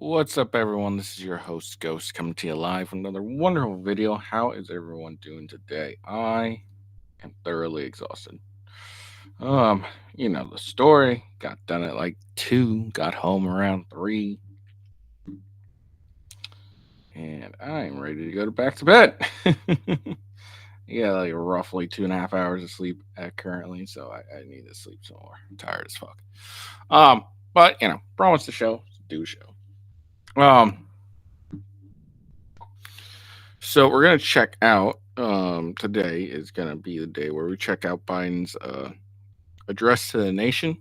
What's up, everyone? This is your host, Ghost, coming to you live with another wonderful video. How is everyone doing today? I am thoroughly exhausted. Um, you know the story. Got done at like 2, got home around 3, and I'm ready to go to back to bed. Yeah, like roughly 2.5 hours of sleep currently, so I need to sleep some more. I'm tired as fuck. But promise the show, do show. Um, So we're gonna check out. Today is gonna be the day where we check out Biden's address to the nation.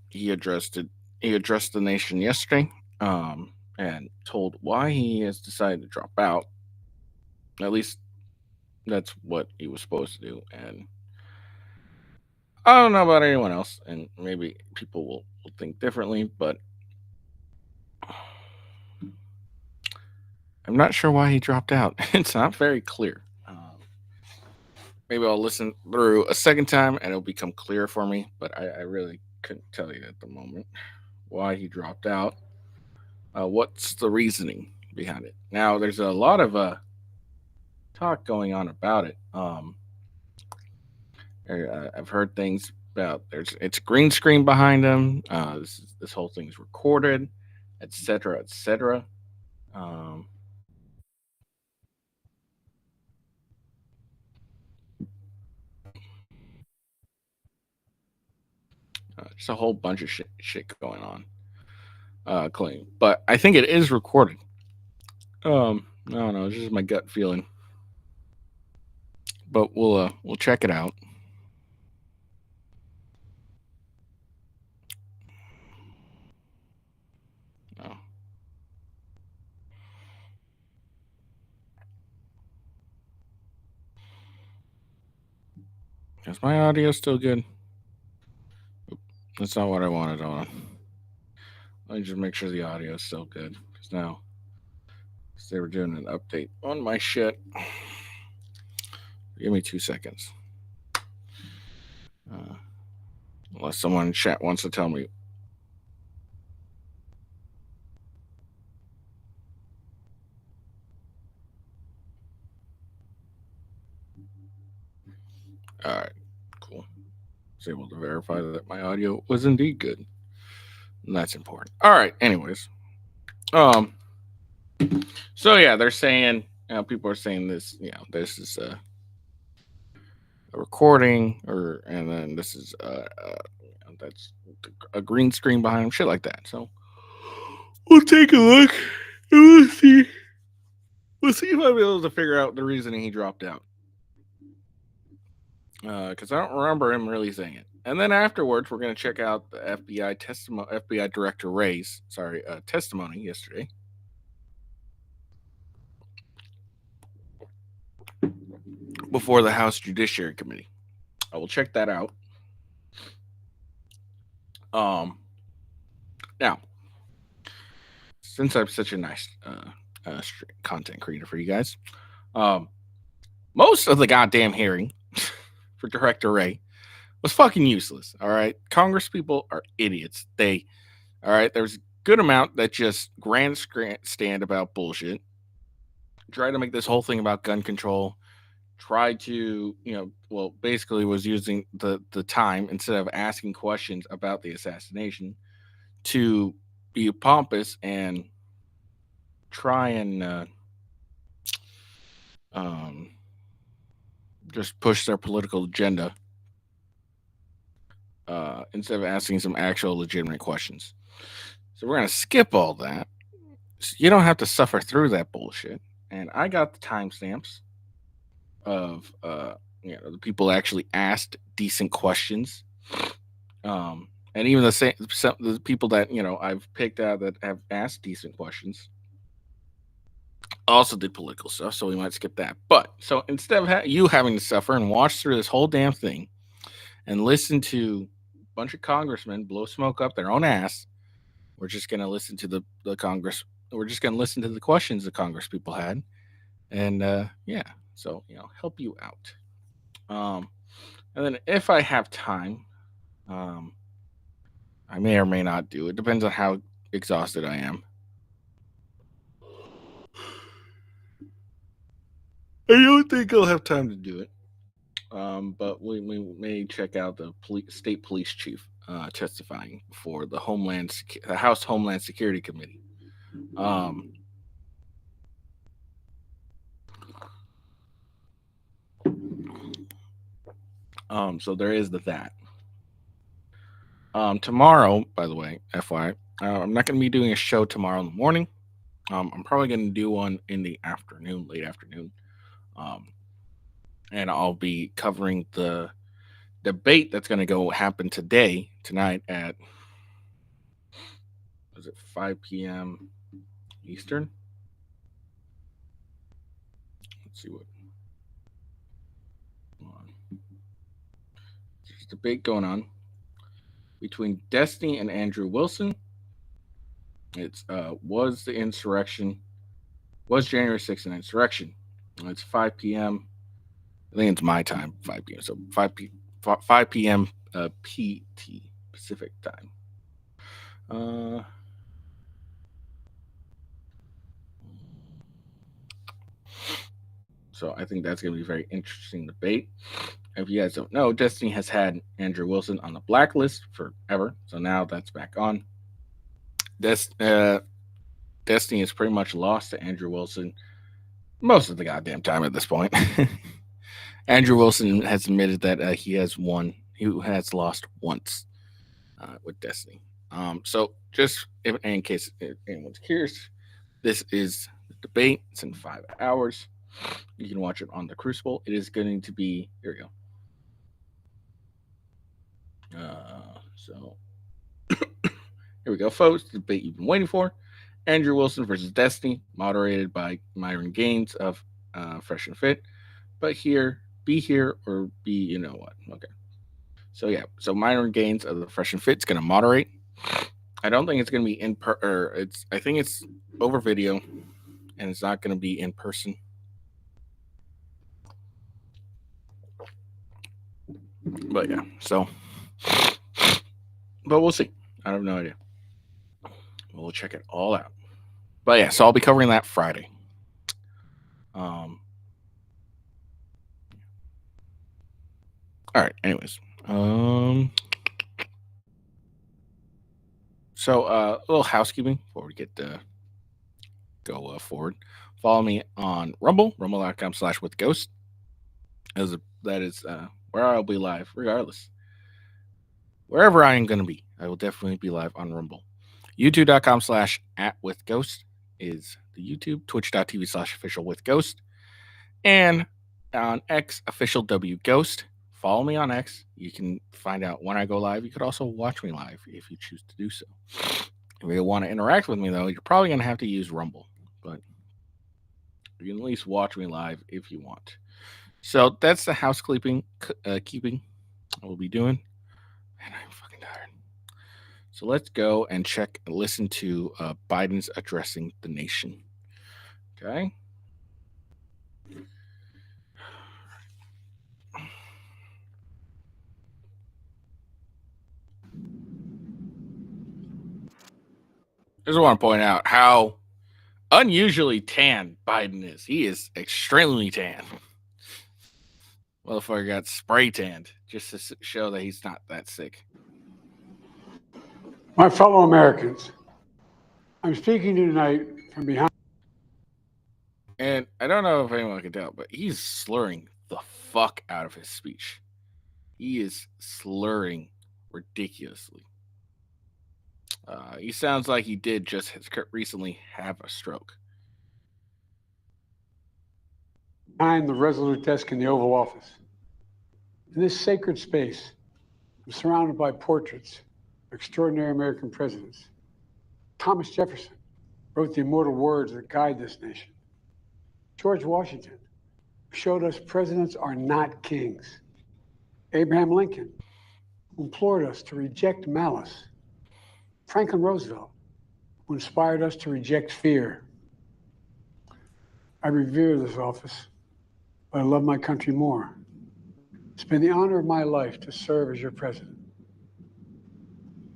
He addressed it. He addressed the nation yesterday. And told why he has decided to drop out. At least that's what he was supposed to do. And I don't know about anyone else, and maybe people will think differently, but I'm not sure why he dropped out. It's not very clear. Maybe I'll listen through a second time and it'll become clear for me. But I really couldn't tell you at the moment why he dropped out. What's the reasoning behind it? Now, there's a lot of talk going on about it. I've heard things about it's green screen behind him. This whole thing's recorded, etc., etc. Um, just a whole bunch of shit going on. Claim, but I think it is recorded. I don't know. It's just my gut feeling, but we'll check it out. Oh, is my audio still good? That's not what I wanted on. Let me just make sure the audio is still good. Because now they were doing an update on my shit. Give me 2 seconds. Uh, Unless someone in chat wants to tell me. All right, cool. I was able to verify that my audio was indeed good. And that's important. All right. Anyways, um, so yeah, they're saying people are saying this. This is a recording, and then this is that's a green screen behind him, shit like that. So we'll take a look. And we'll see. We'll see if I'll be able to figure out the reasoning he dropped out. Because I don't remember him really saying it. And then afterwards, we're going to check out the FBI Director Ray's testimony yesterday. Before the House Judiciary Committee. I will check that out. Now, since I'm such a nice content creator for you guys, most of the goddamn hearing for Director Ray was fucking useless. All right, Congress people are idiots. All right, there's a good amount that just grandstand about bullshit. Try to make this whole thing about gun control. Tried to, basically was using the time instead of asking questions about the assassination to be pompous and try and um, just push their political agenda instead of asking some actual legitimate questions. So we're gonna skip all that. So you don't have to suffer through that bullshit. And I got the timestamps of the people actually asked decent questions. And even the people that I've picked out that have asked decent questions also did political stuff, so we might skip that. But so instead of you having to suffer and watch through this whole damn thing and listen to a bunch of congressmen blow smoke up their own ass, we're just gonna listen to the Congress. We're just gonna listen to the questions the Congress people had, and so help you out. And then if I have time, I may or may not do. It depends on how exhausted I am. I don't think I'll have time to do it. But we may check out the state police chief testifying before the House Homeland Security Committee. So there is that. Tomorrow, by the way, FYI, I'm not going to be doing a show tomorrow in the morning. I'm probably going to do one in the afternoon, late afternoon. And I'll be covering the debate that's going to happen tonight at, was it 5 p.m. Eastern? Let's see what. There's a debate going on between Destiny and Andrew Wilson. It's was January 6th an insurrection? It's 5 p.m. I think it's my time, 5 p.m. So 5 p.m. PT Pacific time. So I think that's going to be a very interesting debate. If you guys don't know, Destiny has had Andrew Wilson on the blacklist forever. So now that's back on. Destiny is pretty much lost to Andrew Wilson most of the goddamn time at this point. Andrew Wilson has admitted that he has lost once with Destiny. So just in case anyone's curious, this is the debate. It's in 5 hours. You can watch it on the Crucible. It is going to be, here we go. So here we go, folks. The debate you've been waiting for. Andrew Wilson versus Destiny, moderated by Myron Gaines of Fresh and Fit. But be here or be, you know what. Okay. So yeah, so Myron Gaines of the Fresh and Fit is going to moderate. I don't think it's going to be I think it's over video, and it's not going to be in person. But yeah, but we'll see. I have no idea. We'll check it all out. But yeah, so I'll be covering that Friday. All right. Anyways, so a little housekeeping before we get to go forward. Follow me on Rumble, rumble.com/withghost. That is where I'll be live, regardless. Wherever I am going to be, I will definitely be live on Rumble. YouTube.com/@withghost is the YouTube. Twitch.tv/officialwithghost. And on X, official WGhost. Follow me on X. You can find out when I go live. You could also watch me live if you choose to do so. If you want to interact with me, though, you're probably going to have to use Rumble. But you can at least watch me live if you want. So that's the housekeeping keeping I will be doing. Man, I'm fucking tired. So let's go and listen to Biden's addressing the nation. Okay. I just want to point out how unusually tan Biden is. He is extremely tan. Motherfucker got spray tanned just to show that he's not that sick. My fellow Americans, I'm speaking to you tonight from behind. And I don't know if anyone can tell, but he's slurring the fuck out of his speech. He is slurring ridiculously. He sounds like he did just recently have a stroke. Behind the Resolute desk in the Oval Office. In this sacred space, I'm surrounded by portraits of extraordinary American presidents. Thomas Jefferson wrote the immortal words that guide this nation. George Washington showed us presidents are not kings. Abraham Lincoln, who implored us to reject malice. Franklin Roosevelt, who inspired us to reject fear. I revere this office, but I love my country more. It's been the honor of my life to serve as your president.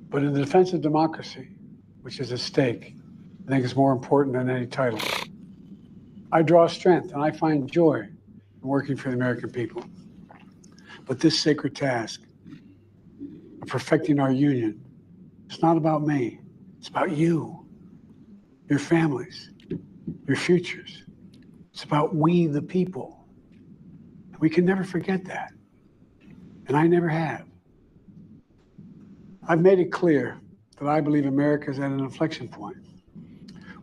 But in the defense of democracy, which is at stake, I think is more important than any title. I draw strength and I find joy in working for the American people. But this sacred task of perfecting our union, it's not about me. It's about you, your families, your futures. It's about we, the people. We can never forget that. And I never have. I've made it clear that I believe America is at an inflection point.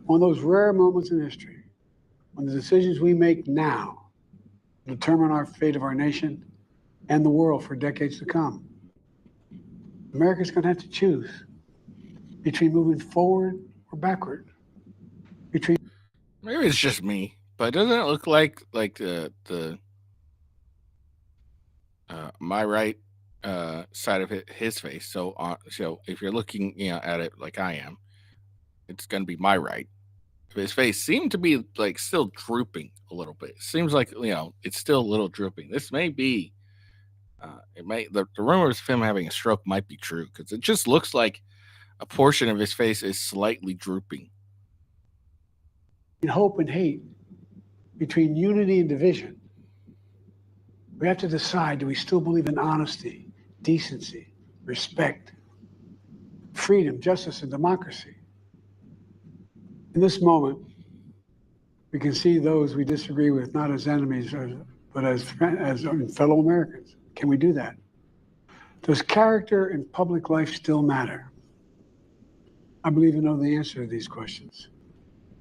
One of those rare moments in history when the decisions we make now determine our fate of our nation and the world for decades to come. America's going to have to choose between moving forward or backward. Maybe it's just me, but doesn't it look like the my right side of his face? So if you're looking at it like I am, it's going to be my right. His face seemed to be like still drooping a little bit. Seems like it's still a little drooping. This may be the rumors of him having a stroke might be true, because it just looks like a portion of his face is slightly drooping. In hope and hate, between unity and division, we have to decide, do we still believe in honesty, decency, respect, freedom, justice, and democracy? In this moment, we can see those we disagree with not as enemies, but as fellow Americans. Can we do that? Does character in public life still matter? I believe I know the answer to these questions,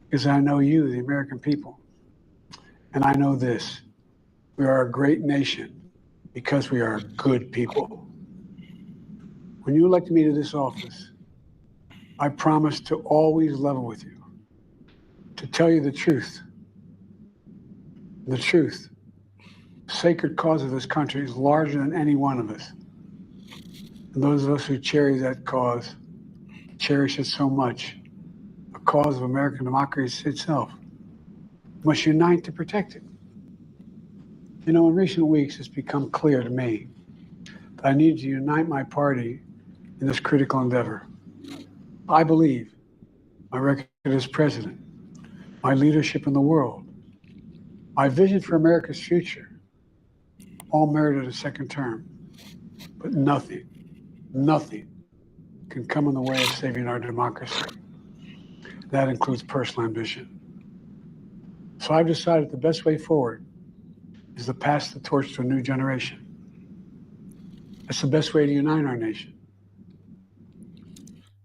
because I know you, the American people. And I know this: we are a great nation because we are good people. When you elected me to this office, I promised to always level with you, to tell you the truth. The truth. The sacred cause of this country is larger than any one of us. And those of us who cherish that cause, cherish it so much, the cause of American democracy itself, must unite to protect it. In recent weeks, it's become clear to me that I need to unite my party in this critical endeavor. I believe my record as president, my leadership in the world, my vision for America's future, all merited a second term. But nothing can come in the way of saving our democracy. That includes personal ambition. So I've decided the best way forward is to pass the torch to a new generation. That's the best way to unite our nation.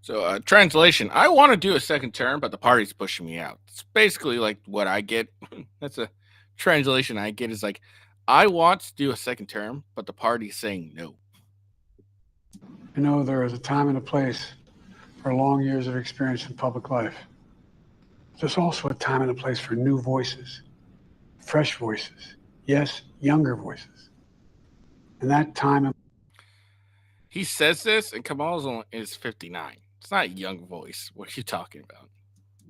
So, translation: I want to do a second term, but the party's pushing me out. It's basically like what I get. That's a translation I get, is like, I want to do a second term, but the party's saying no. There is a time and a place for long years of experience in public life. There's also a time and a place for new voices, fresh voices, yes, younger voices. And that time... He says this, and Kamal is 59. It's not a young voice. What are you talking about?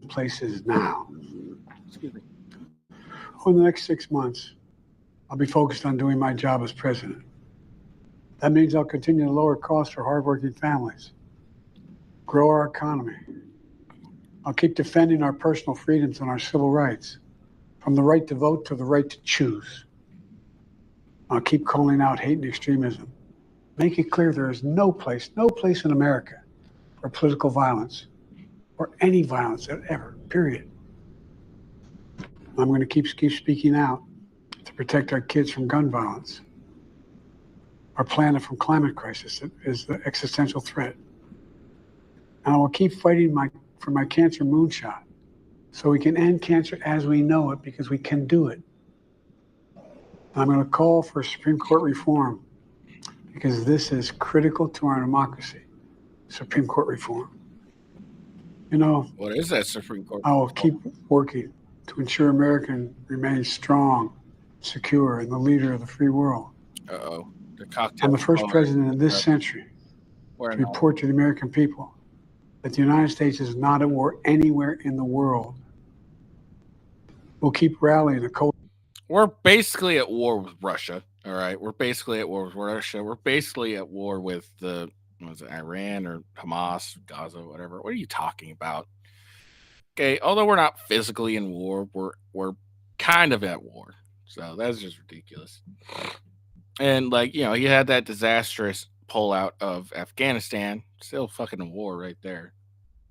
Place is now. Excuse me. Over the next 6 months, I'll be focused on doing my job as president. That means I'll continue to lower costs for hardworking families, grow our economy. I'll keep defending our personal freedoms and our civil rights, from the right to vote to the right to choose. I'll keep calling out hate and extremism. Make it clear there is no place in America for political violence or any violence ever, period. I'm going to keep speaking out to protect our kids from gun violence, our planet from climate crisis that is the existential threat. And I will keep fighting for my cancer moonshot so we can end cancer as we know it, because we can do it. I'm going to call for Supreme Court reform, because this is critical to our democracy. Supreme Court reform. What is that Supreme Court? I will keep working to ensure America remains strong, secure, and the leader of the free world. Uh-oh. The cocktail. I'm the first president in this century to report to the American people that the United States is not at war anywhere in the world. We'll keep rallying the coalition. We're basically at war with Russia. All right. We're basically at war with Russia. We're basically at war with the Was it Iran or Hamas, Gaza, whatever? What are you talking about? Okay, although we're not physically in war, we're kind of at war. So that's just ridiculous. And like, he had that disastrous pullout of Afghanistan, still fucking a war right there.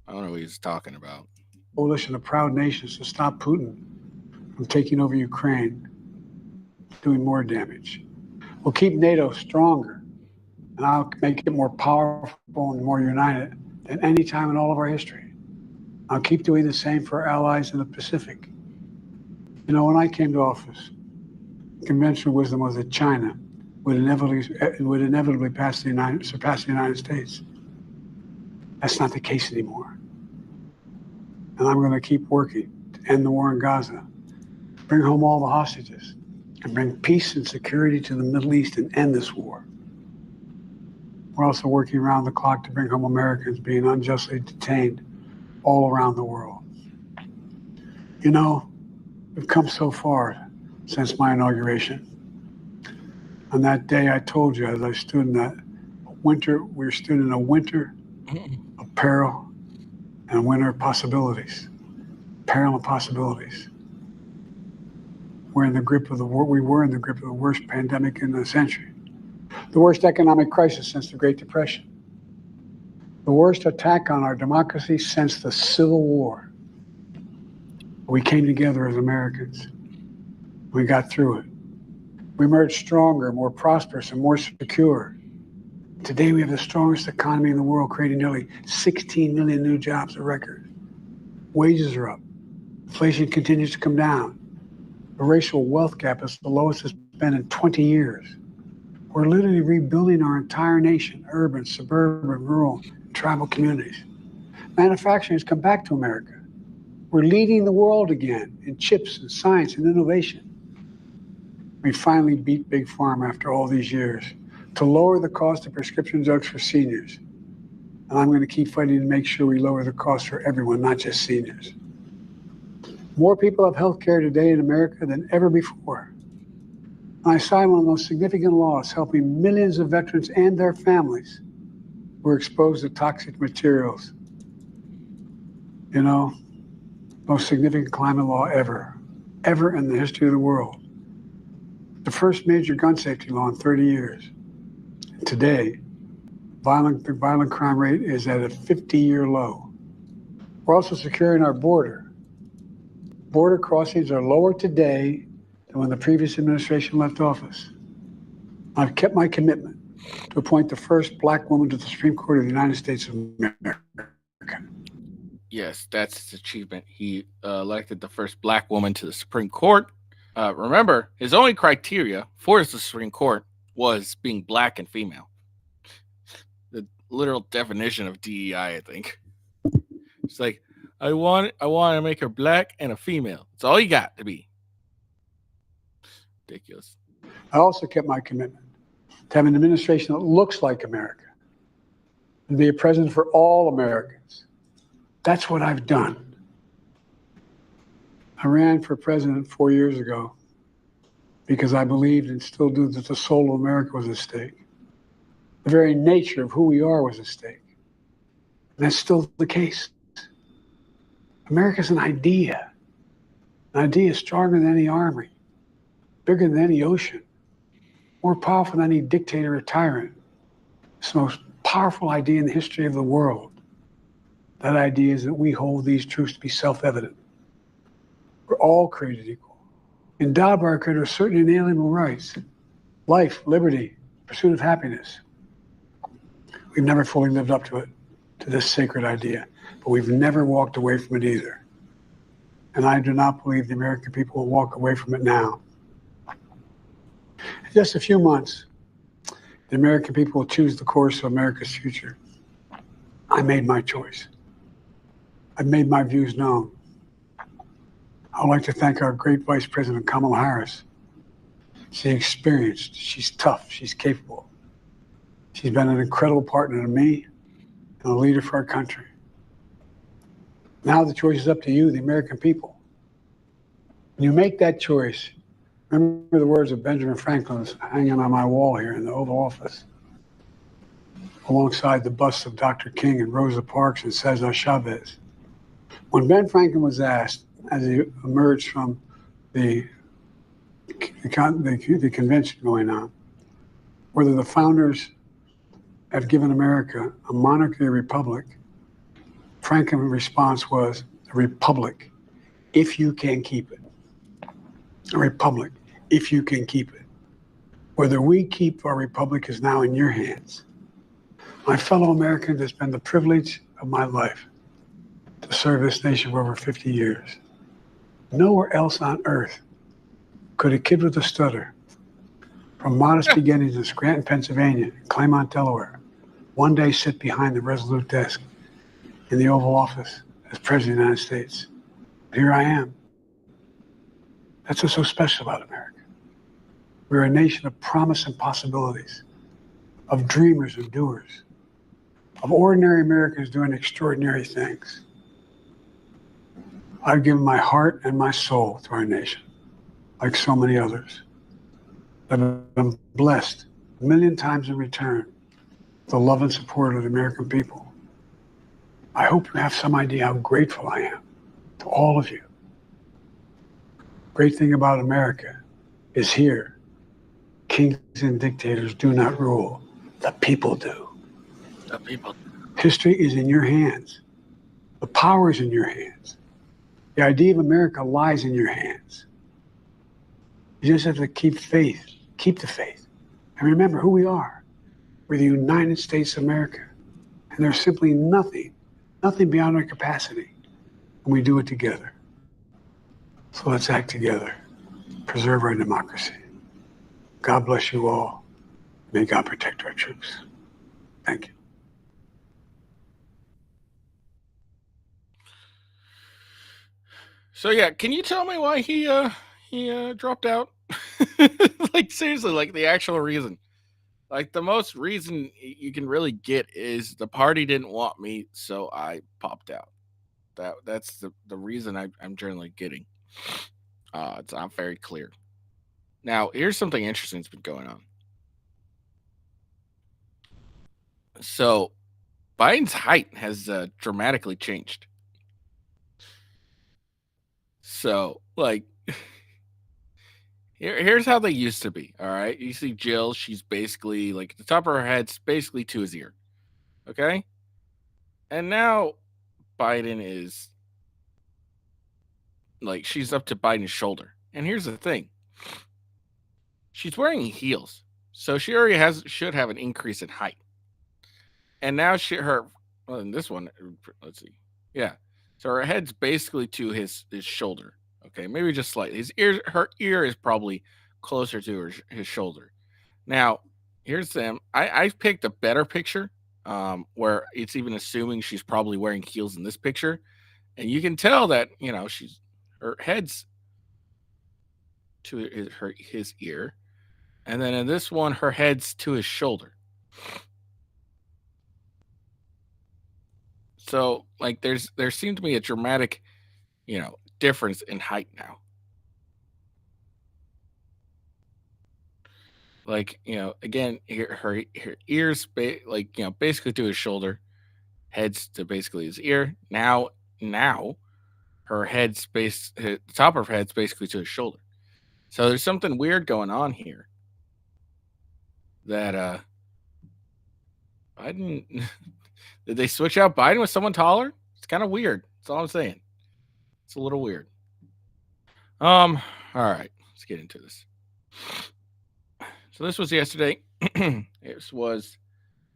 I don't know what he's talking about. Coalition of proud nations to stop Putin from taking over Ukraine, doing more damage. We'll keep NATO stronger, and I'll make it more powerful and more united than any time in all of our history. I'll keep doing the same for our allies in the Pacific. When I came to office, conventional wisdom was that China would inevitably surpass the United States. That's not the case anymore. And I'm going to keep working to end the war in Gaza, bring home all the hostages, and bring peace and security to the Middle East and end this war. We're also working around the clock to bring home Americans being unjustly detained all around the world. We've come so far since my inauguration. On that day, I told you, as I stood in that winter, we stood in a winter of peril and a winter of possibilities. Peril and possibilities. We were in the grip of the worst pandemic in the century, the worst economic crisis since the Great Depression, the worst attack on our democracy since the Civil War. We came together as Americans. We got through it. We emerged stronger, more prosperous, and more secure. Today, we have the strongest economy in the world, creating nearly 16 million new jobs, a record. Wages are up. Inflation continues to come down. The racial wealth gap is the lowest it's been in 20 years. We're literally rebuilding our entire nation, urban, suburban, rural, and tribal communities. Manufacturing has come back to America. We're leading the world again in chips and science and innovation. We finally beat Big Pharma after all these years to lower the cost of prescription drugs for seniors. And I'm going to keep fighting to make sure we lower the cost for everyone, not just seniors. More people have health care today in America than ever before. And I signed one of the most significant laws helping millions of veterans and their families who are exposed to toxic materials. Most significant climate law ever in the history of the world. The first major gun safety law in 30 years. Today, the violent crime rate is at a 50-year low. We're also securing our border. Border crossings are lower today than when the previous administration left office. I've kept my commitment to appoint the first Black woman to the Supreme Court of the United States of America. Yes, that's his achievement. He elected the first Black woman to the Supreme Court. Remember, his only criteria for the Supreme Court was being Black and female. The literal definition of DEI, I think. It's like, I want to make her Black and a female. It's all you got to be. Ridiculous. I also kept my commitment to have an administration that looks like America and be a president for all Americans. That's what I've done. I ran for president 4 years ago because I believed and still do that the soul of America was at stake. The very nature of who we are was at stake. And that's still the case. America's an idea. An idea stronger than any army, bigger than any ocean, more powerful than any dictator or tyrant. It's the most powerful idea in the history of the world. That idea is that we hold these truths to be self-evident. We're all created equal, endowed by our Creator with certain inalienable rights: life, liberty, pursuit of happiness. We've never fully lived up to it, to this sacred idea, but we've never walked away from it either. And I do not believe the American people will walk away from it now. In just a few months, the American people will choose the course of America's future. I made my choice. I've made my views known. I would like to thank our great Vice President Kamala Harris. She's experienced, she's tough, she's capable. She's been an incredible partner to me and a leader for our country. Now the choice is up to you, the American people. When you make that choice, remember the words of Benjamin Franklin hanging on my wall here in the Oval Office. alongside the busts of Dr. King and Rosa Parks and Cesar Chavez. When Ben Franklin was asked, as he emerged from the convention going on, whether the founders had given America a monarchy or republic, Franklin's response was a republic, if you can keep it. A republic, if you can keep it. Whether we keep our republic is now in your hands. My fellow Americans, it's been the privilege of my life to serve this nation for over 50 years. Nowhere else on earth could a kid with a stutter from modest beginnings in Scranton, Pennsylvania, and Claymont, Delaware, one day sit behind the Resolute desk in the Oval Office as President of the United States. Here I am. That's what's so special about America. We're a nation of promise and possibilities, of dreamers and doers, of ordinary Americans doing extraordinary things. I've given my heart and my soul to our nation, like so many others. I've been blessed a million times in return with the love and support of the American people. I hope you have some idea how grateful I am to all of you. Great thing about America is here, kings and dictators do not rule, the people do. The people. History is in your hands. The power is in your hands. The idea of America lies in your hands. You just have to keep faith, keep the faith, and remember who we are. We're the United States of America, and there's simply nothing beyond our capacity, and we do it together. So let's act together, preserve our democracy. God bless you all. May God protect our troops. Thank you. So yeah, can you tell me why he dropped out? Like seriously, like the actual reason. Like the most reason you can really get is the party didn't want me, so I popped out. That's the reason I'm generally getting. It's not very clear. Now, here's something interesting that's been going on. So, Biden's height has dramatically changed. So, like, here's how they used to be. All right, you see Jill; she's basically like the top of her head's basically to his ear. Okay, and now Biden is like she's up to Biden's shoulder. And here's the thing: she's wearing heels, so she already should have an increase in height. And now well, in this one, let's see, yeah. So her head's basically to his shoulder. Okay, maybe just slightly. Her ear is probably closer to his shoulder. Now, here's them. I picked a better picture, where it's even assuming she's probably wearing heels in this picture, and you can tell that her head's to his ear, and then in this one, her head's to his shoulder. So, like, there seemed to be a dramatic, difference in height now. Like, again, her ears, basically to his shoulder, heads to basically his ear. Now, her head's the top of her head's basically to his shoulder. So there's something weird going on here. That Biden did they switch out Biden with someone taller? It's kind of weird. That's all I'm saying. It's a little weird. All right, let's get into this. So this was yesterday. This was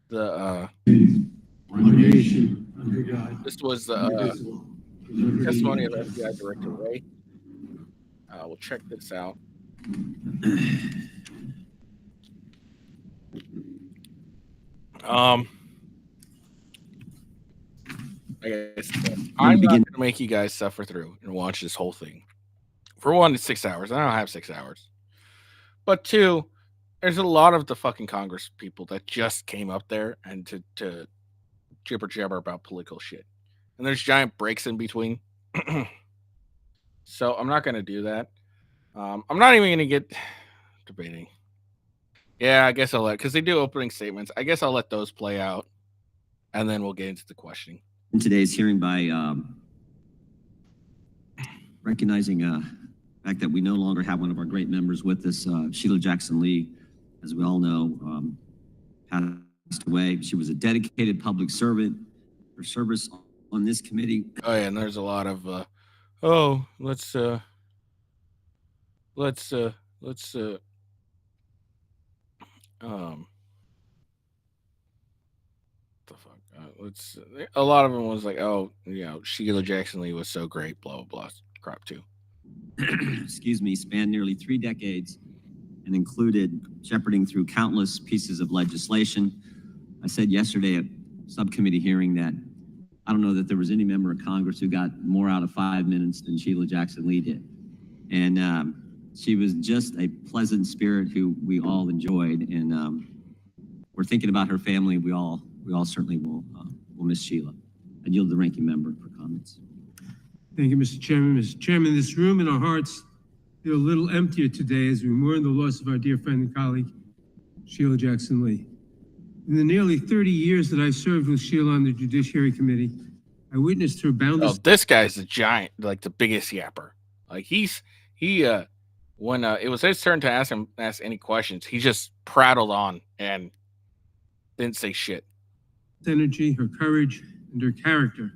the this was the testimony of FBI Director Wray. We'll check this out. I guess I'm not going to make you guys suffer through and watch this whole thing. For one, it's 6 hours. I don't have 6 hours. But two, there's a lot of the fucking Congress people that just came up there and to jibber jabber about political shit. And there's giant breaks in between. So I'm not going to do that. I'm not even going to get debating. Yeah, I guess I'll let, because they do opening statements. I guess I'll let those play out, and then we'll get into the questioning. In today's hearing by recognizing the fact that we no longer have one of our great members with us, Sheila Jackson Lee, as we all know, passed away. She was a dedicated public servant. Her service on this committee. Oh yeah, and there's a lot of let's the fuck, let's a lot of them was like, oh, you know, Sheila Jackson Lee was so great, blah blah blah, crap too. Excuse me, spanned nearly 3 decades and included shepherding through countless pieces of legislation. I said yesterday at subcommittee hearing that I don't know that there was any member of Congress who got more out of 5 minutes than Sheila Jackson Lee did. And she was just a pleasant spirit who we all enjoyed. And we're thinking about her family. We all certainly will miss Sheila. I yield to the ranking member for comments. Thank you, Mr. Chairman. Mr. Chairman, this room and our hearts feel a little emptier today as we mourn the loss of our dear friend and colleague, Sheila Jackson Lee. In the nearly 30 years that I served with Sheila on the Judiciary Committee, I witnessed her boundless... Oh, this guy's a giant, like the biggest yapper. Like when it was his turn to ask any questions, he just prattled on and didn't say shit. Energy, her courage, and her character,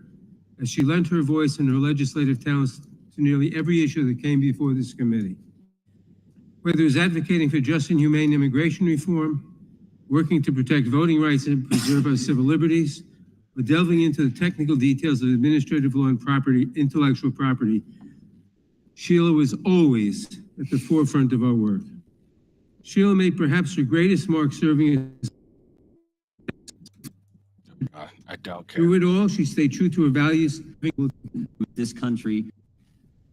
as she lent her voice and her legislative talents to nearly every issue that came before this committee. Whether it was advocating for just and humane immigration reform, working to protect voting rights and preserve our civil liberties, or delving into the technical details of administrative law and intellectual property, Sheila was always at the forefront of our work. Sheila made perhaps her greatest mark serving as... I don't care. Through it all, she stayed true to her values. This country.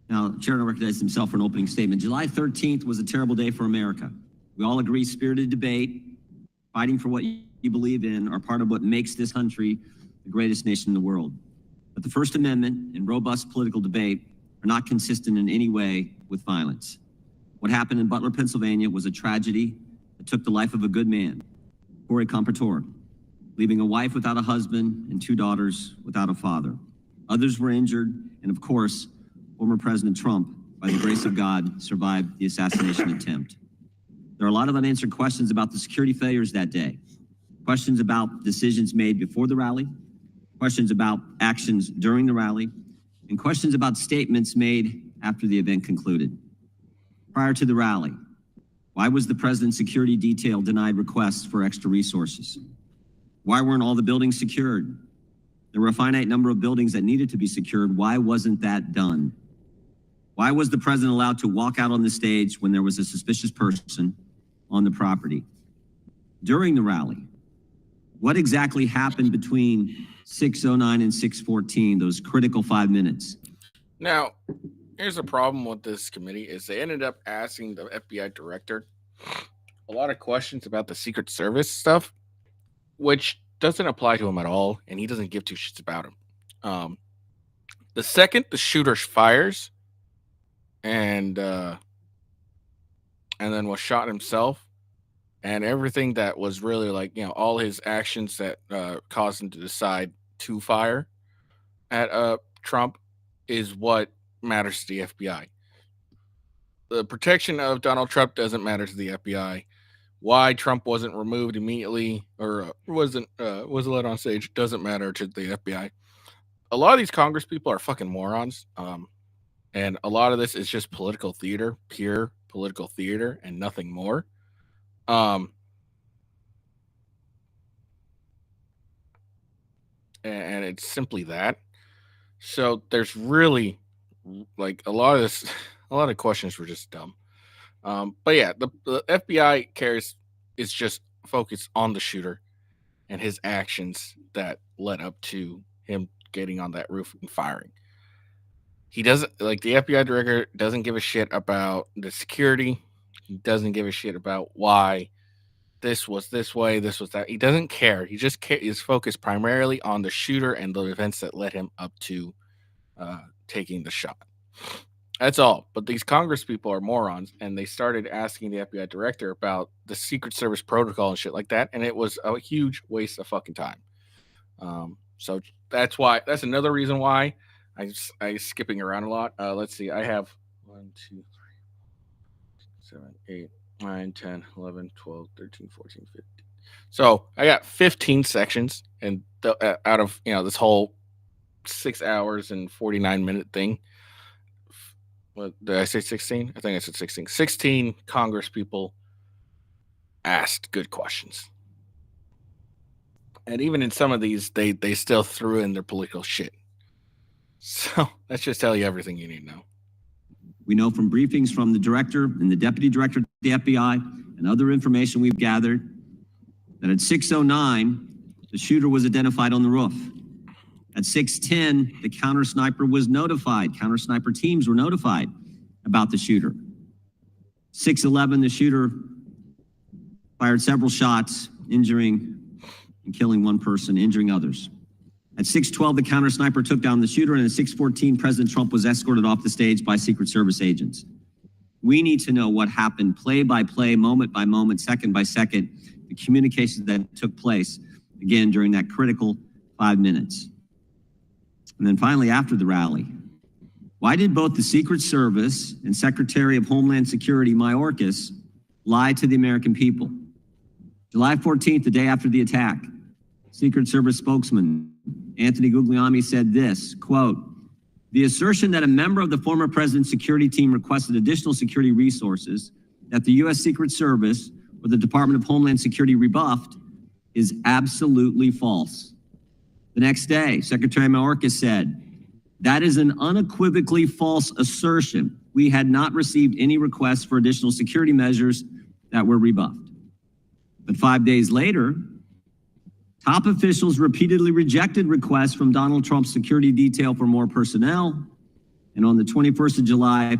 Now, Chair will recognize himself for an opening statement. July 13th was a terrible day for America. We all agree spirited debate, fighting for what you believe in, are part of what makes this country the greatest nation in the world. But the First Amendment and robust political debate are not consistent in any way with violence. What happened in Butler, Pennsylvania was a tragedy that took the life of a good man, Corey Compratore, leaving a wife without a husband and 2 daughters without a father. Others were injured, and of course, former President Trump, by the grace of God, survived the assassination attempt. There are a lot of unanswered questions about the security failures that day. Questions about decisions made before the rally, questions about actions during the rally, and questions about statements made after the event concluded. Prior to the rally, why was the president's security detail denied requests for extra resources? Why weren't all the buildings secured? There were a finite number of buildings that needed to be secured. Why wasn't that done? Why was the president allowed to walk out on the stage when there was a suspicious person on the property? During the rally, what exactly happened between 6:09 and 6:14, those critical 5 minutes? Now, here's the problem with this committee is they ended up asking the FBI director a lot of questions about the Secret Service stuff, which doesn't apply to him at all, and he doesn't give 2 shits about him. The second the shooter fires and then was shot himself, and everything that was really like, you know, all his actions that caused him to decide to fire at Trump is what matters to the FBI. The protection of Donald Trump doesn't matter to the FBI. Why Trump wasn't removed immediately or wasn't let on stage doesn't matter to the FBI. A lot of these Congress people are fucking morons. And a lot of this is just political theater, pure political theater, and nothing more. And it's simply that. So there's really like a lot of questions were just dumb. But yeah, the FBI cares is just focused on the shooter and his actions that led up to him getting on that roof and firing. He doesn't, like, the FBI director doesn't give a shit about the security. He doesn't give a shit about why this was this way, this was that. He doesn't care. He just is focused primarily on the shooter and the events that led him up to taking the shot. That's all. But these Congress people are morons, and they started asking the FBI director about the Secret Service protocol and shit like that, and it was a huge waste of fucking time. So that's that's another reason why I skipping around a lot. Let's see. I have 1, 2, 3, 7, 8, 9, 10, 11, 12, 13, 14, 15. So I got 15 sections, and out of this whole 6 hours and 49-minute thing. What did I say? 16? I think I said 16. 16 Congress people asked good questions. And even in some of these, they still threw in their political shit. So that should tell you everything you need to know. We know from briefings from the director and the deputy director of the FBI and other information we've gathered that at 6:09, the shooter was identified on the roof. At 6:10, the counter sniper was notified. Counter sniper teams were notified about the shooter. 6:11, the shooter fired several shots, injuring and killing one person, injuring others. At 6:12, the counter sniper took down the shooter, and at 6:14, President Trump was escorted off the stage by Secret Service agents. We need to know what happened play by play, moment by moment, second by second, the communications that took place, again, during that critical 5 minutes. And then finally, after the rally, why did both the Secret Service and Secretary of Homeland Security, Mayorkas, lie to the American people? July 14th, the day after the attack, Secret Service spokesman Anthony Guglielmi said this, quote, "The assertion that a member of the former president's security team requested additional security resources that the U.S. Secret Service or the Department of Homeland Security rebuffed is absolutely false." The next day, Secretary Mayorkas said, "That is an unequivocally false assertion. We had not received any requests for additional security measures that were rebuffed." But 5 days later, top officials repeatedly rejected requests from Donald Trump's security detail for more personnel. And on the 21st of July,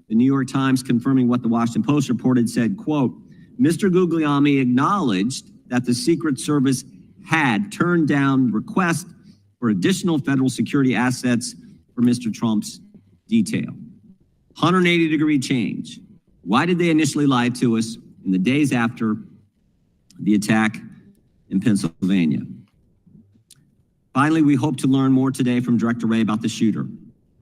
the New York Times, confirming what the Washington Post reported, said, quote, "Mr. Guglielmi acknowledged that the Secret Service had turned down requests for additional federal security assets for Mr. Trump's detail." 180-degree change. Why did they initially lie to us in the days after the attack in Pennsylvania? Finally, we hope to learn more today from Director Wray about the shooter,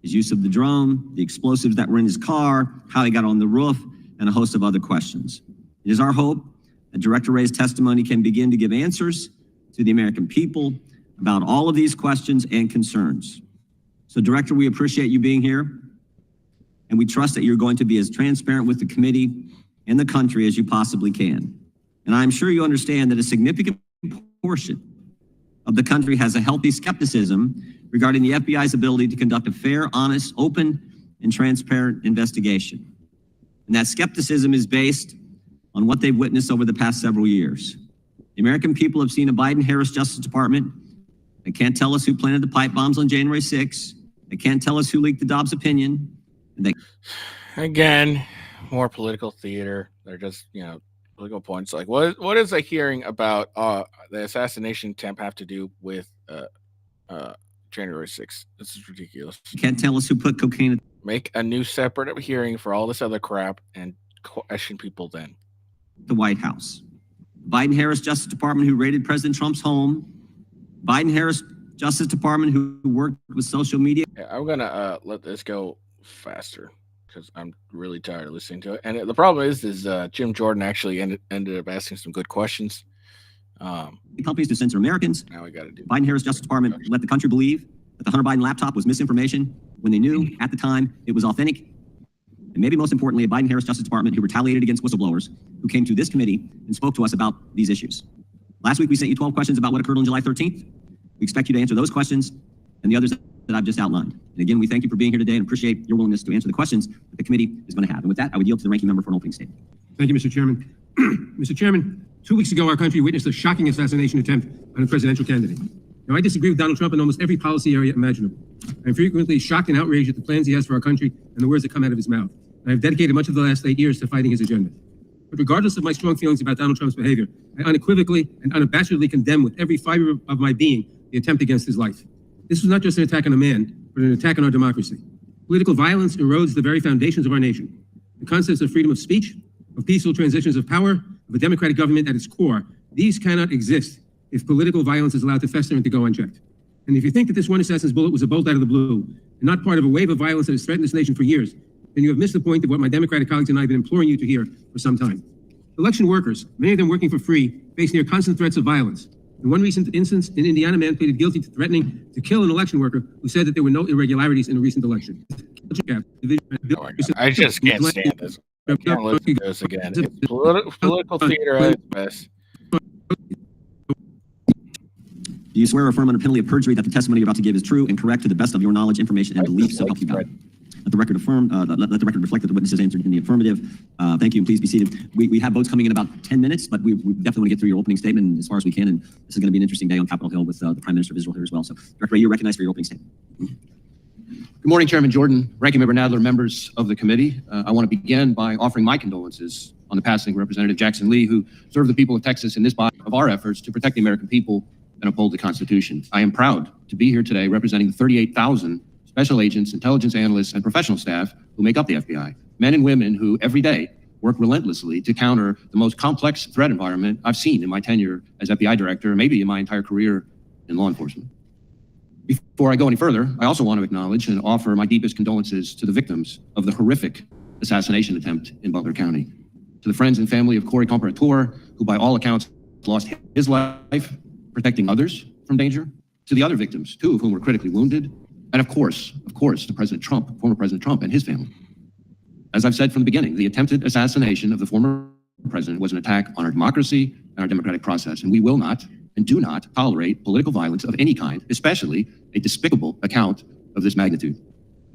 his use of the drone, the explosives that were in his car, how he got on the roof, and a host of other questions. It is our hope that Director Wray's testimony can begin to give answers to the American people about all of these questions and concerns. So, Director, we appreciate you being here, and we trust that you're going to be as transparent with the committee and the country as you possibly can. And I'm sure you understand that a significant portion of the country has a healthy skepticism regarding the FBI's ability to conduct a fair, honest, open, and transparent investigation. And that skepticism is based on what they've witnessed over the past several years. The American people have seen a Biden-Harris Justice Department that can't tell us who planted the pipe bombs on January 6th. They can't tell us who leaked the Dobbs opinion. And they Again, more political theater. They're just, political points. Like, what is a hearing about the assassination attempt have to do with January 6th? This is ridiculous. can't tell us who put cocaine in Make a new separate hearing for all this other crap and question people then. the White House. Biden-Harris Justice Department who raided President Trump's home. Biden-Harris Justice Department who worked with social media. Yeah, I'm gonna let this go faster because I'm really tired of listening to it. And the problem is Jim Jordan actually ended up asking some good questions. Companies to censor Americans. Now we got to do. Biden-Harris Justice Department let the country believe that the Hunter Biden laptop was misinformation when they knew at the time it was authentic. And maybe most importantly, a Biden-Harris Justice Department who retaliated against whistleblowers who came to this committee and spoke to us about these issues. Last week, we sent you 12 questions about what occurred on July 13th. We expect you to answer those questions and the others that I've just outlined. And again, we thank you for being here today and appreciate your willingness to answer the questions that the committee is going to have. And with that, I would yield to the ranking member for an opening statement. Thank you, Mr. Chairman. Mr. Chairman, 2 weeks ago, our country witnessed a shocking assassination attempt on a presidential candidate. Now, I disagree with Donald Trump in almost every policy area imaginable. I'm frequently shocked and outraged at the plans he has for our country and the words that come out of his mouth. I have dedicated much of the last 8 years to fighting his agenda. But regardless of my strong feelings about Donald Trump's behavior, I unequivocally and unabashedly condemn with every fiber of my being the attempt against his life. This was not just an attack on a man, but an attack on our democracy. Political violence erodes the very foundations of our nation. The concepts of freedom of speech, of peaceful transitions of power, of a democratic government at its core, these cannot exist if political violence is allowed to fester and to go unchecked. And if you think that this one assassin's bullet was a bolt out of the blue, and not part of a wave of violence that has threatened this nation for years, then you have missed the point of what my Democratic colleagues and I have been imploring you to hear for some time. Election workers, many of them working for free, face near constant threats of violence. In one recent instance, an Indiana man pleaded guilty to threatening to kill an election worker who said that there were no irregularities in a recent election. Oh my God. I just can't stand this. I can't listen to this again. It's political theater at its best. Do you swear or affirm under penalty of perjury that the testimony you're about to give is true and correct to the best of your knowledge, information, and belief, so help you God? Let the record affirm. Let the record reflect that the witness has answered in the affirmative. Thank you, and please be seated. We have votes coming in about 10 minutes, but we definitely want to get through your opening statement as far as we can, and this is going to be an interesting day on Capitol Hill with the Prime Minister of Israel here as well. So, Director Ray, you're recognized for your opening statement. Good morning, Chairman Jordan, Ranking Member Nadler, members of the committee. I want to begin by offering my condolences on the passing of Representative Jackson Lee, who served the people of Texas in this body of our efforts to protect the American people and uphold the Constitution. I am proud to be here today representing the 38,000 special agents, intelligence analysts, and professional staff who make up the FBI, men and women who every day work relentlessly to counter the most complex threat environment I've seen in my tenure as FBI director, maybe in my entire career in law enforcement. Before I go any further, I also want to acknowledge and offer my deepest condolences to the victims of the horrific assassination attempt in Butler County. To the friends and family of Corey Comparator, who by all accounts lost his life protecting others from danger, to the other victims, two of whom were critically wounded, and of course, to President Trump, former President Trump, and his family. As I've said from the beginning, the attempted assassination of the former president was an attack on our democracy and our democratic process, and we will not and do not tolerate political violence of any kind, especially a despicable account of this magnitude.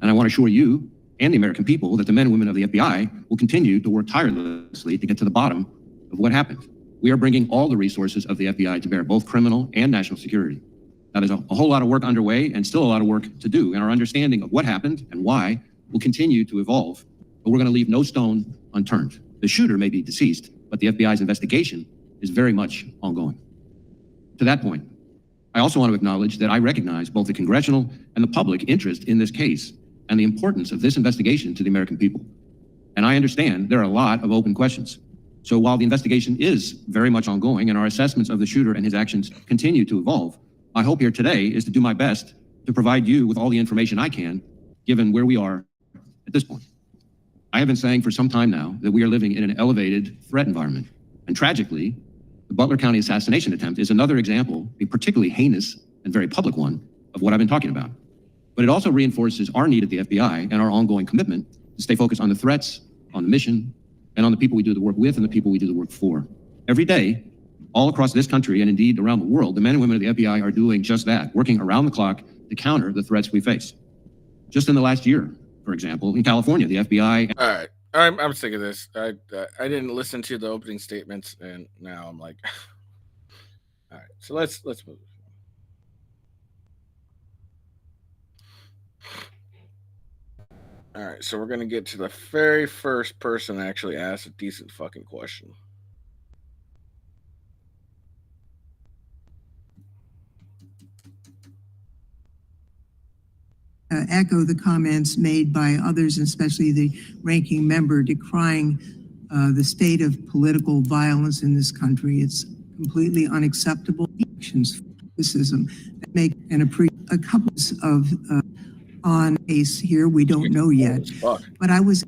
And I want to assure you and the American people that the men and women of the FBI will continue to work tirelessly to get to the bottom of what happened. We are bringing all the resources of the FBI to bear, both criminal and national security. Now, there's a whole lot of work underway and still a lot of work to do, and our understanding of what happened and why will continue to evolve, but we're going to leave no stone unturned. The shooter may be deceased, but the FBI's investigation is very much ongoing. To that point, I also want to acknowledge that I recognize both the congressional and the public interest in this case and the importance of this investigation to the American people. And I understand there are a lot of open questions. So while the investigation is very much ongoing and our assessments of the shooter and his actions continue to evolve, my hope here today is to do my best to provide you with all the information I can, given where we are at this point. I have been saying for some time now that we are living in an elevated threat environment. And tragically, the Butler County assassination attempt is another example, a particularly heinous and very public one, of what I've been talking about. But it also reinforces our need at the FBI and our ongoing commitment to stay focused on the threats, on the mission, and on the people we do the work with and the people we do the work for. Every day, all across this country and indeed around the world, the men and women of the FBI are doing just that, working around the clock to counter the threats we face. Just in the last year, for example, in California, the FBI... All right. I'm sick of this. I didn't listen to the opening statements, and now I'm like, all right. So let's move. All right. So we're gonna get to the very first person that actually asked a decent fucking question. Echo the comments made by others, especially the ranking member, decrying the state of political violence in this country. It's completely unacceptable. Actions, criticism, make and a couple of on case here we don't know yet. But I was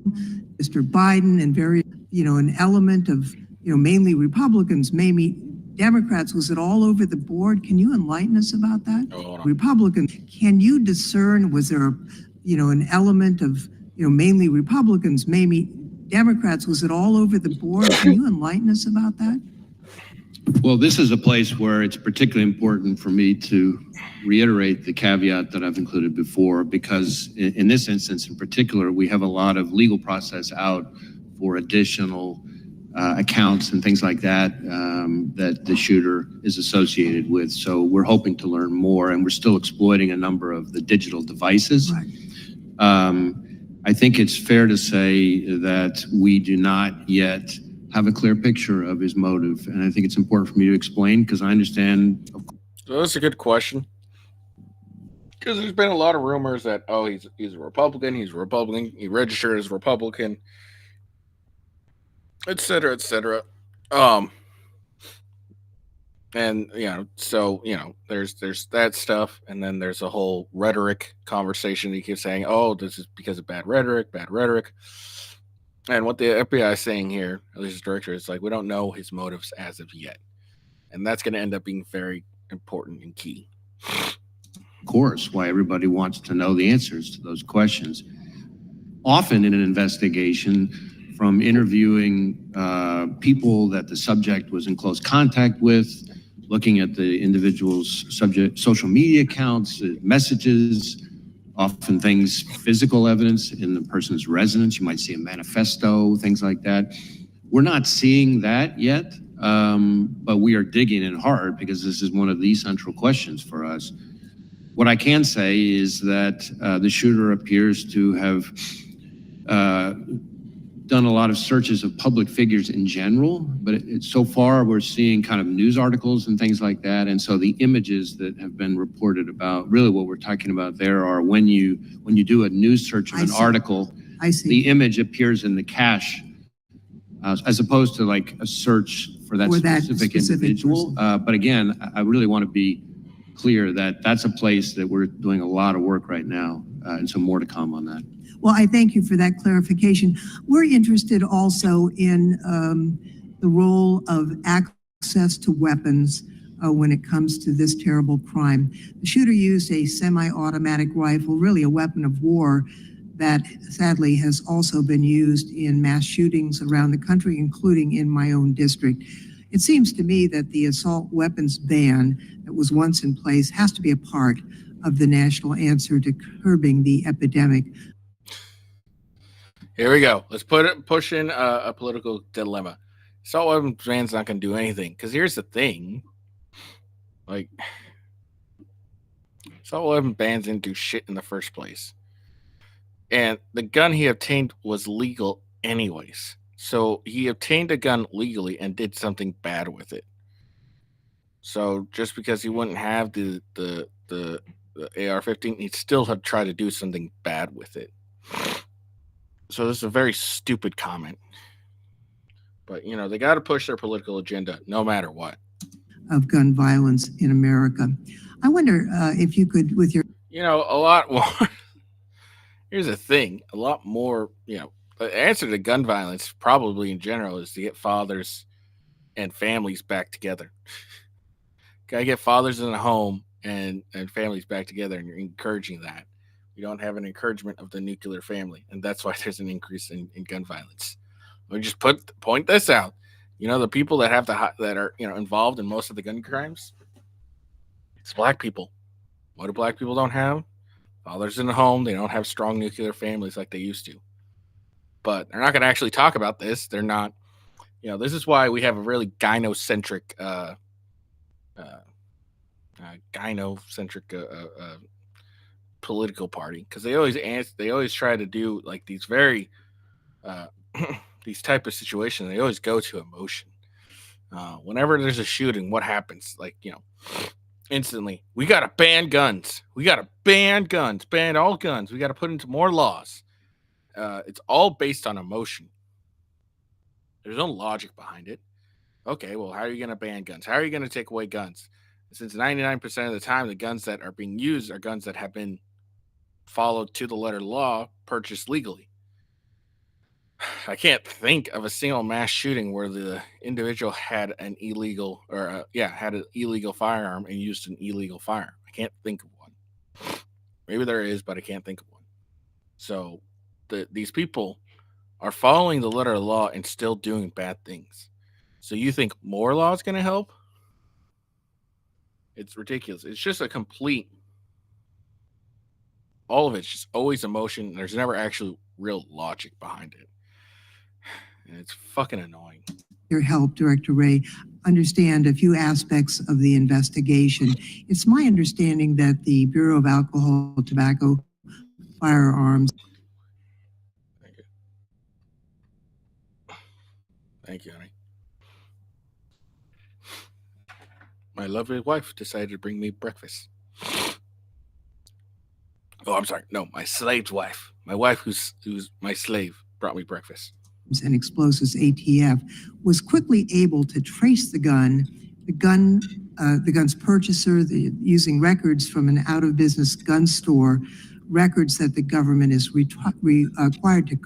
Mr. Biden and very an element of mainly Republicans, maybe Democrats. Was it all over the board? Can you enlighten us about that? Republicans, can you discern, was there an element of mainly Republicans, maybe Democrats? Was it all over the board? Can you enlighten us about that? Well, this is a place where it's particularly important for me to reiterate the caveat that I've included before, because in this instance in particular, we have a lot of legal process out for additional accounts and things like that that the shooter is associated with. So we're hoping to learn more, and we're still exploiting a number of the digital devices. Right. I think it's fair to say that we do not yet have a clear picture of his motive, and I think it's important for me to explain, because I understand. So that's a good question. Because there's been a lot of rumors that he's a Republican, he registered as a Republican, et cetera, et cetera. And there's that stuff, and then there's a whole rhetoric conversation. He keeps saying, "Oh, this is because of bad rhetoric." And what the FBI is saying here, at least his director, is like, we don't know his motives as of yet, and that's going to end up being very important and key. Of course, why everybody wants to know the answers to those questions. Often in an investigation, from interviewing people that the subject was in close contact with, looking at the individual's social media accounts, messages, often things, physical evidence in the person's residence. You might see a manifesto, things like that. We're not seeing that yet, but we are digging in hard because this is one of the central questions for us. What I can say is that the shooter appears to have done a lot of searches of public figures in general, but so far we're seeing kind of news articles and things like that. And so the images that have been reported about, really what we're talking about there are when you do a news search of an article, the image appears in the cache as opposed to like a search for that specific individual. But again, I really want to be clear that that's a place that we're doing a lot of work right now, and some more to come on that. Well, I thank you for that clarification. We're interested also in the role of access to weapons when it comes to this terrible crime. The shooter used a semi-automatic rifle, really a weapon of war, that sadly has also been used in mass shootings around the country, including in my own district. It seems to me that the assault weapons ban that was once in place has to be a part of the national answer to curbing the epidemic. Here we go. Let's push in a political dilemma. Assault weapons ban's not going to do anything. Because here's the thing. Like, assault weapon bans didn't do shit in the first place. And the gun he obtained was legal anyways. So he obtained a gun legally and did something bad with it. So just because he wouldn't have the AR-15, he'd still have tried to do something bad with it. So this is a very stupid comment. But, they got to push their political agenda no matter what. Of gun violence in America. I wonder if you could, with your... a lot more... Here's the thing. A lot more, the answer to gun violence probably in general is to get fathers and families back together. Gotta get fathers in the home and families back together, and you're encouraging that. We don't have an encouragement of the nuclear family, and that's why there's an increase in gun violence. Let me just point this out. The people that are involved in most of the gun crimes, it's black people. What do black people don't have? Fathers in the home. They don't have strong nuclear families like they used to. But they're not going to actually talk about this. They're not. This is why we have a really gynocentric political party, because they always try to do like these very these type of situations. They always go to emotion. Whenever there's a shooting, what happens? Instantly, we got to ban guns. Ban all guns. We got to put into more laws. It's all based on emotion. There's no logic behind it. Okay, well, how are you going to ban guns? How are you going to take away guns? Since 99% of the time, the guns that are being used are guns that have been followed to the letter law, purchased legally. I can't think of a single mass shooting where the individual had an illegal firearm and used an illegal firearm. I can't think of one. Maybe there is, but I can't think of one. So these people are following the letter of the law and still doing bad things. So you think more law is going to help? It's ridiculous. It's just a complete... All of it's just always emotion. There's never actually real logic behind it. And it's fucking annoying. Your help, Director Wray, understand a few aspects of the investigation. It's my understanding that the Bureau of Alcohol, Tobacco, Firearms... Thank you. Thank you, honey. My lovely wife decided to bring me breakfast. Oh, I'm sorry. No, my slave's wife. My wife, who's my slave, brought me breakfast. and explosives ATF, was quickly able to trace the gun's purchaser, using records from an out-of-business gun store, records that the government is required to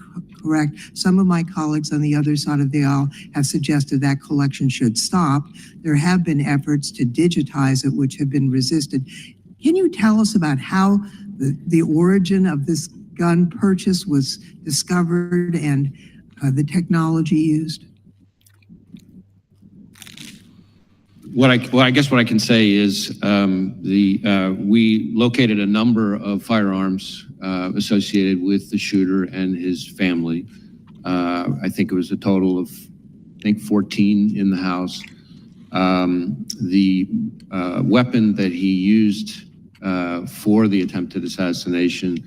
correct. Some of my colleagues on the other side of the aisle have suggested that collection should stop. There have been efforts to digitize it, which have been resisted. Can you tell us about how the origin of this gun purchase was discovered and the technology used? I guess what I can say is we located a number of firearms associated with the shooter and his family. I think it was a total of 14 in the house. The weapon that he used for the attempted assassination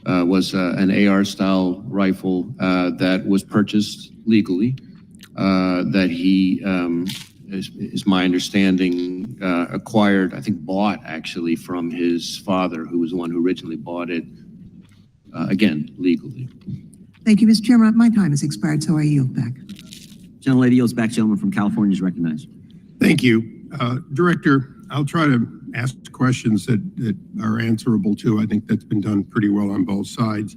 was an AR-style rifle that was purchased legally, that he, is my understanding, acquired, I think bought actually from his father, who was the one who originally bought it, again, legally. Thank you, Mr. Chairman. My time has expired, so I yield back. Gentlelady yields back. Gentleman from California is recognized. Thank you. Director, I'll try to ask questions that are answerable too. I think that's been done pretty well on both sides.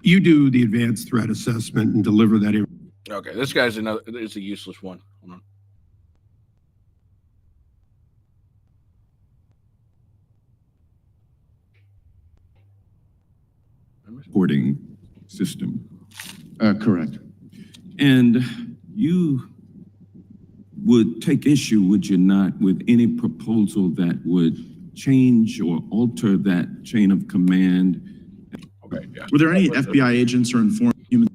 You do the advanced threat assessment and deliver that. Okay, this guy's is a useless one. Hold on. Reporting system. Correct. And you would take issue, would you not, with any proposal that would change or alter that chain of command? Okay, yeah. Were there any FBI agents or informed human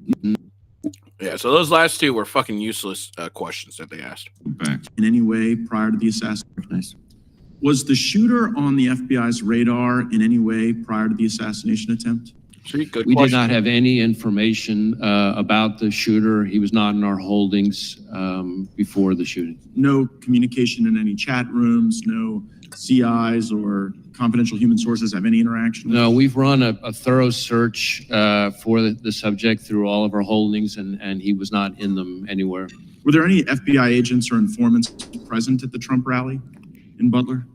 Yeah, so those last two were fucking useless questions that they asked. Back. in any way prior to the assassination? Was the shooter on the FBI's radar in any way prior to the assassination attempt? See, good We did question. not have any information about the shooter. He was not in our holdings before the shooting. No communication in any chat rooms, no CIs or confidential human sources have any interaction? No, we've run a thorough search for the subject through all of our holdings, and he was not in them anywhere. Were there any FBI agents or informants present at the Trump rally in Butler?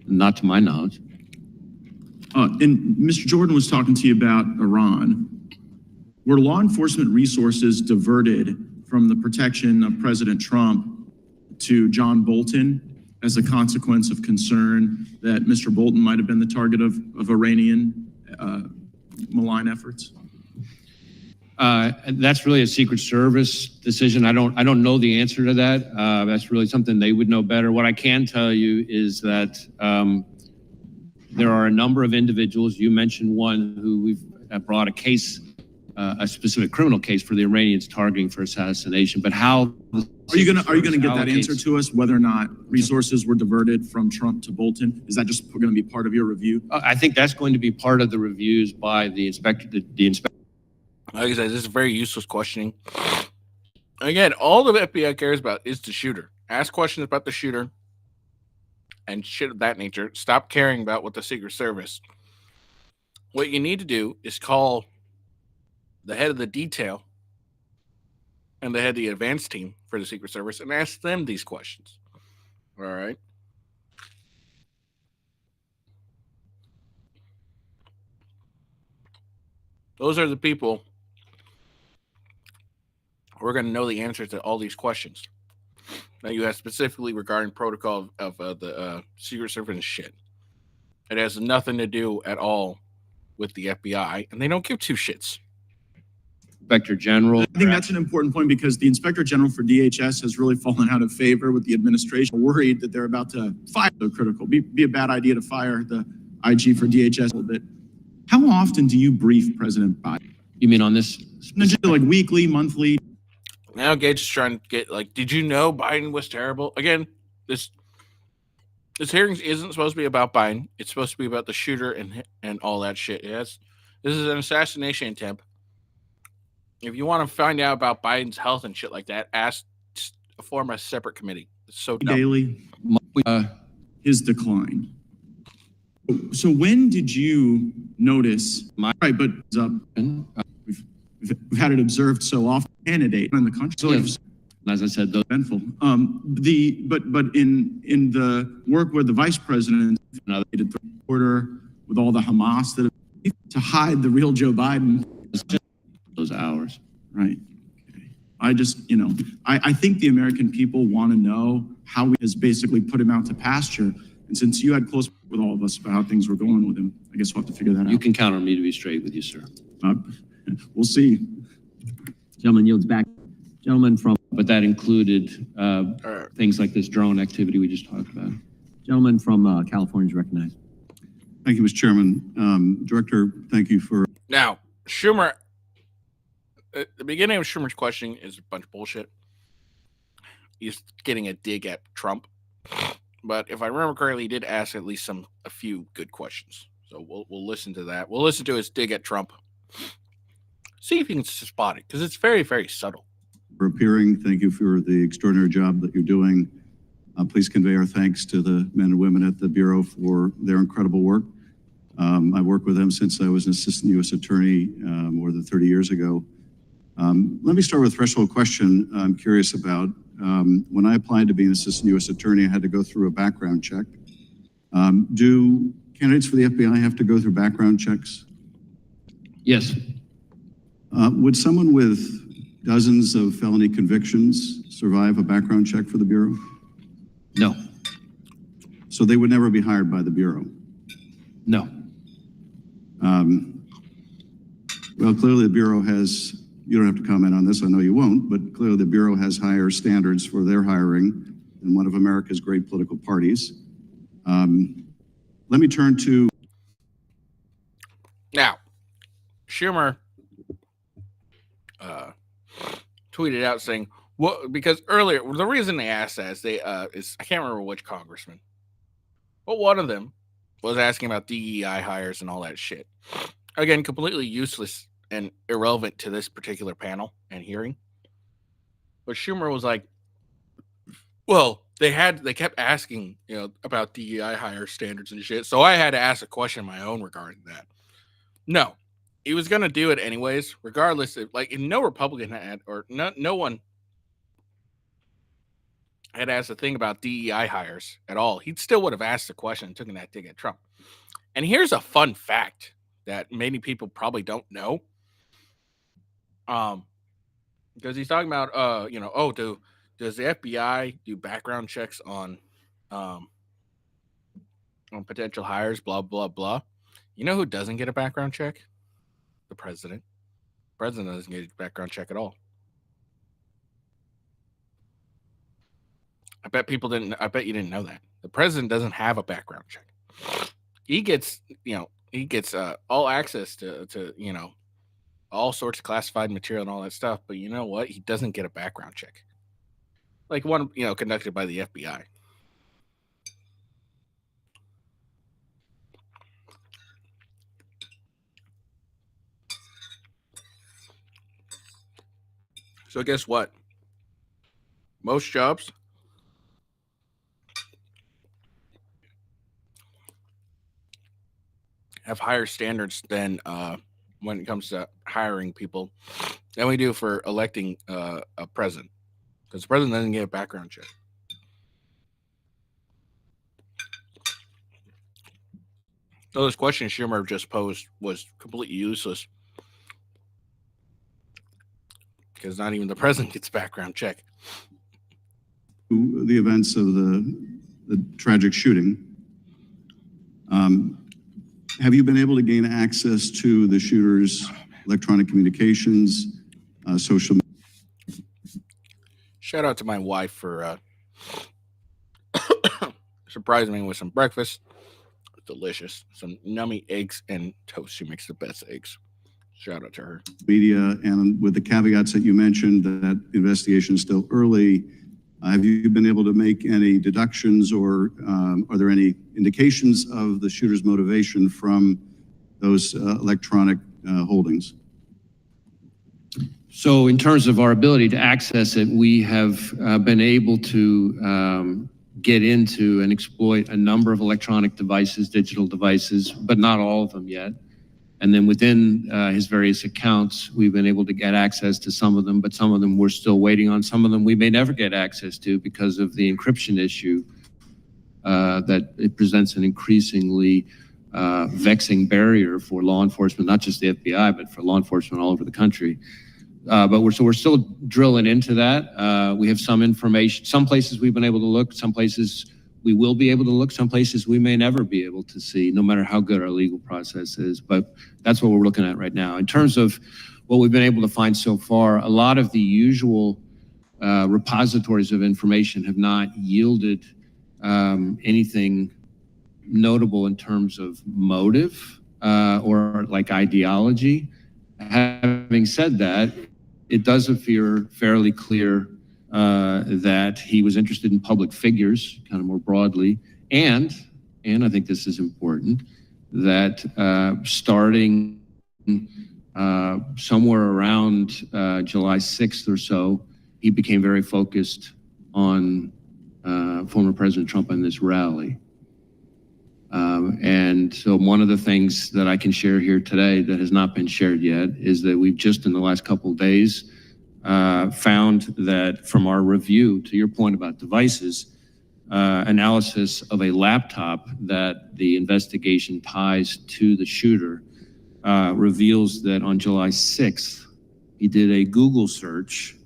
Not to my knowledge. And Mr. Jordan was talking to you about Iran. Were law enforcement resources diverted from the protection of President Trump to John Bolton as a consequence of concern that Mr. Bolton might have been the target of Iranian malign efforts? That's really a Secret Service decision. I don't know the answer to that. That's really something they would know better. What I can tell you is that there are a number of individuals. You mentioned one who we've brought a case, a specific criminal case for the Iranians targeting for assassination. But how are you gonna get that answer to us? Whether or not resources were diverted from Trump to Bolton, is that just going to be part of your review? I think that's going to be part of the reviews by the inspector. The inspector. Like I said, this is very useless questioning. Again, all the FBI cares about is the shooter. Ask questions about the shooter and shit of that nature. Stop caring about what the Secret Service. What you need to do is call the head of the detail and the head of the advanced team for the Secret Service and ask them these questions. All right. Those are the people who are going to know the answers to all these questions that you have specifically regarding protocol of the Secret Service shit. It has nothing to do at all with the FBI, and they don't give two shits. Inspector General. I think that's an important point because the Inspector General for DHS has really fallen out of favor with the administration. Worried that they're about to fire the critical. Be a bad idea to fire the IG for DHS a little bit. How often do you brief President Biden? You mean on this? No, just like weekly, monthly? Now Gage is trying to get did you know Biden was terrible? Again, this hearing isn't supposed to be about Biden. It's supposed to be about the shooter and all that shit. Yes, this is an assassination attempt. If you want to find out about Biden's health and shit like that, form a separate committee. It's so dumb. Daily, his decline. So when did you notice, right, but we've had it observed so often, candidate in the country. So Yes. As I said, those eventful. But in the work with the vice president, did the order with all the Hamas that to hide the real Joe Biden. those hours. Right. Okay. I just, I think the American people want to know how we has basically put him out to pasture. And since you had close with all of us about how things were going with him, I guess we'll have to figure that You out. can count on me to be straight with you, sir. We'll see. Gentleman yields back. Gentleman from, But that included All right. things like this drone activity we just talked about. gentleman from California is recognized. Thank you, Mr. Chairman. Director, thank you for. Now, Schumer, the beginning of Schumer's questioning is a bunch of bullshit. He's getting a dig at Trump. But if I remember correctly, he did ask at least a few good questions. So we'll listen to that. We'll listen to his dig at Trump. See if you can spot it, because it's very, very subtle. For appearing. Thank you for the extraordinary job that you're doing. Please convey our thanks to the men and women at the Bureau for their incredible work. I've worked with them since I was an assistant U.S. attorney more than 30 years ago. Let me start with a threshold question I'm curious about. When I applied to be an assistant U.S. attorney, I had to go through a background check. Do candidates for the FBI have to go through background checks? Yes. Would someone with dozens of felony convictions survive a background check for the Bureau? No. So they would never be hired by the Bureau? No. Well, clearly the Bureau has, you don't have to comment on this, I know you won't, but clearly the Bureau has higher standards for their hiring than one of America's great political parties. Let me turn to. Now, Schumer tweeted out saying, "Well, because earlier the reason they asked that is I can't remember which congressman, but one of them was asking about DEI hires and all that shit. Again, completely useless and irrelevant to this particular panel and hearing. But Schumer was like, well, they kept asking, about DEI hire standards and shit. So I had to ask a question of my own regarding that. No, he was going to do it anyways, regardless of no Republican had, or no one had asked a thing about DEI hires at all. He still would have asked the question and taken that dig at Trump. And here's a fun fact that many people probably don't know. Because he's talking about, does the FBI do background checks on potential hires, blah, blah, blah. You know who doesn't get a background check? The president. The president doesn't get a background check at all. I bet you didn't know that. The president doesn't have a background check. He gets, all access to all sorts of classified material and all that stuff. But you know what? He doesn't get a background check. Like one, conducted by the FBI. So guess what? Most jobs have higher standards than when it comes to hiring people than we do for electing a president, because the president doesn't get a background check. So this question Schumer just posed was completely useless, because not even the president gets a background check. The events of the tragic shooting. Have you been able to gain access to the shooter's electronic communications, social media? Shout out to my wife for surprising me with some breakfast. Delicious. Some yummy eggs and toast. She makes the best eggs. Shout out to her. Media, and with the caveats that you mentioned, that investigation is still early. Have you been able to make any deductions, or are there any indications of the shooter's motivation from those electronic holdings? So in terms of our ability to access it, we have been able to get into and exploit a number of electronic devices, digital devices, but not all of them yet. And then within his various accounts, we've been able to get access to some of them, but some of them we're still waiting on. Some of them we may never get access to because of the encryption issue that it presents an increasingly vexing barrier for law enforcement, not just the FBI, but for law enforcement all over the country. But we're still drilling into that. We have some information. Some places we've been able to look. Some places we will be able to look. Some places we may never be able to see, no matter how good our legal process is. But that's what we're looking at right now. In terms of what we've been able to find so far, a lot of the usual repositories of information have not yielded anything notable in terms of motive or like ideology. Having said that, it does appear fairly clear that he was interested in public figures, kind of more broadly, and I think this is important, that starting somewhere around July 6th or so, he became very focused on former President Trump and this rally. And so one of the things that I can share here today that has not been shared yet is that we've just in the last couple of days found that from our review, to your point about devices, analysis of a laptop that the investigation ties to the shooter reveals that on July 6th, he did a Google search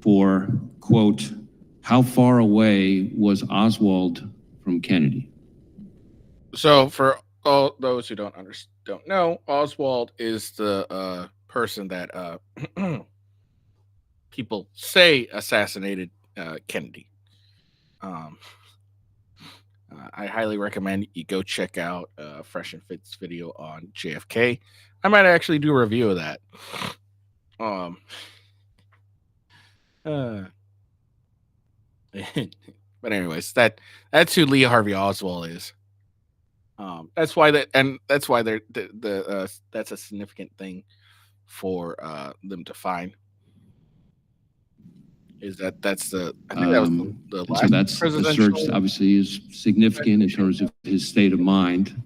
for, quote, how far away was Oswald from Kennedy? So for all those who don't know, Oswald is the person that people say assassinated Kennedy. I highly recommend you go check out Fresh and Fit's video on JFK. I might actually do a review of that. But anyways, that's who Lee Harvey Oswald is. That's why that's a significant thing for them to find. Is that's the I think that was the last so that's the presidential search obviously is significant in terms of his state of mind.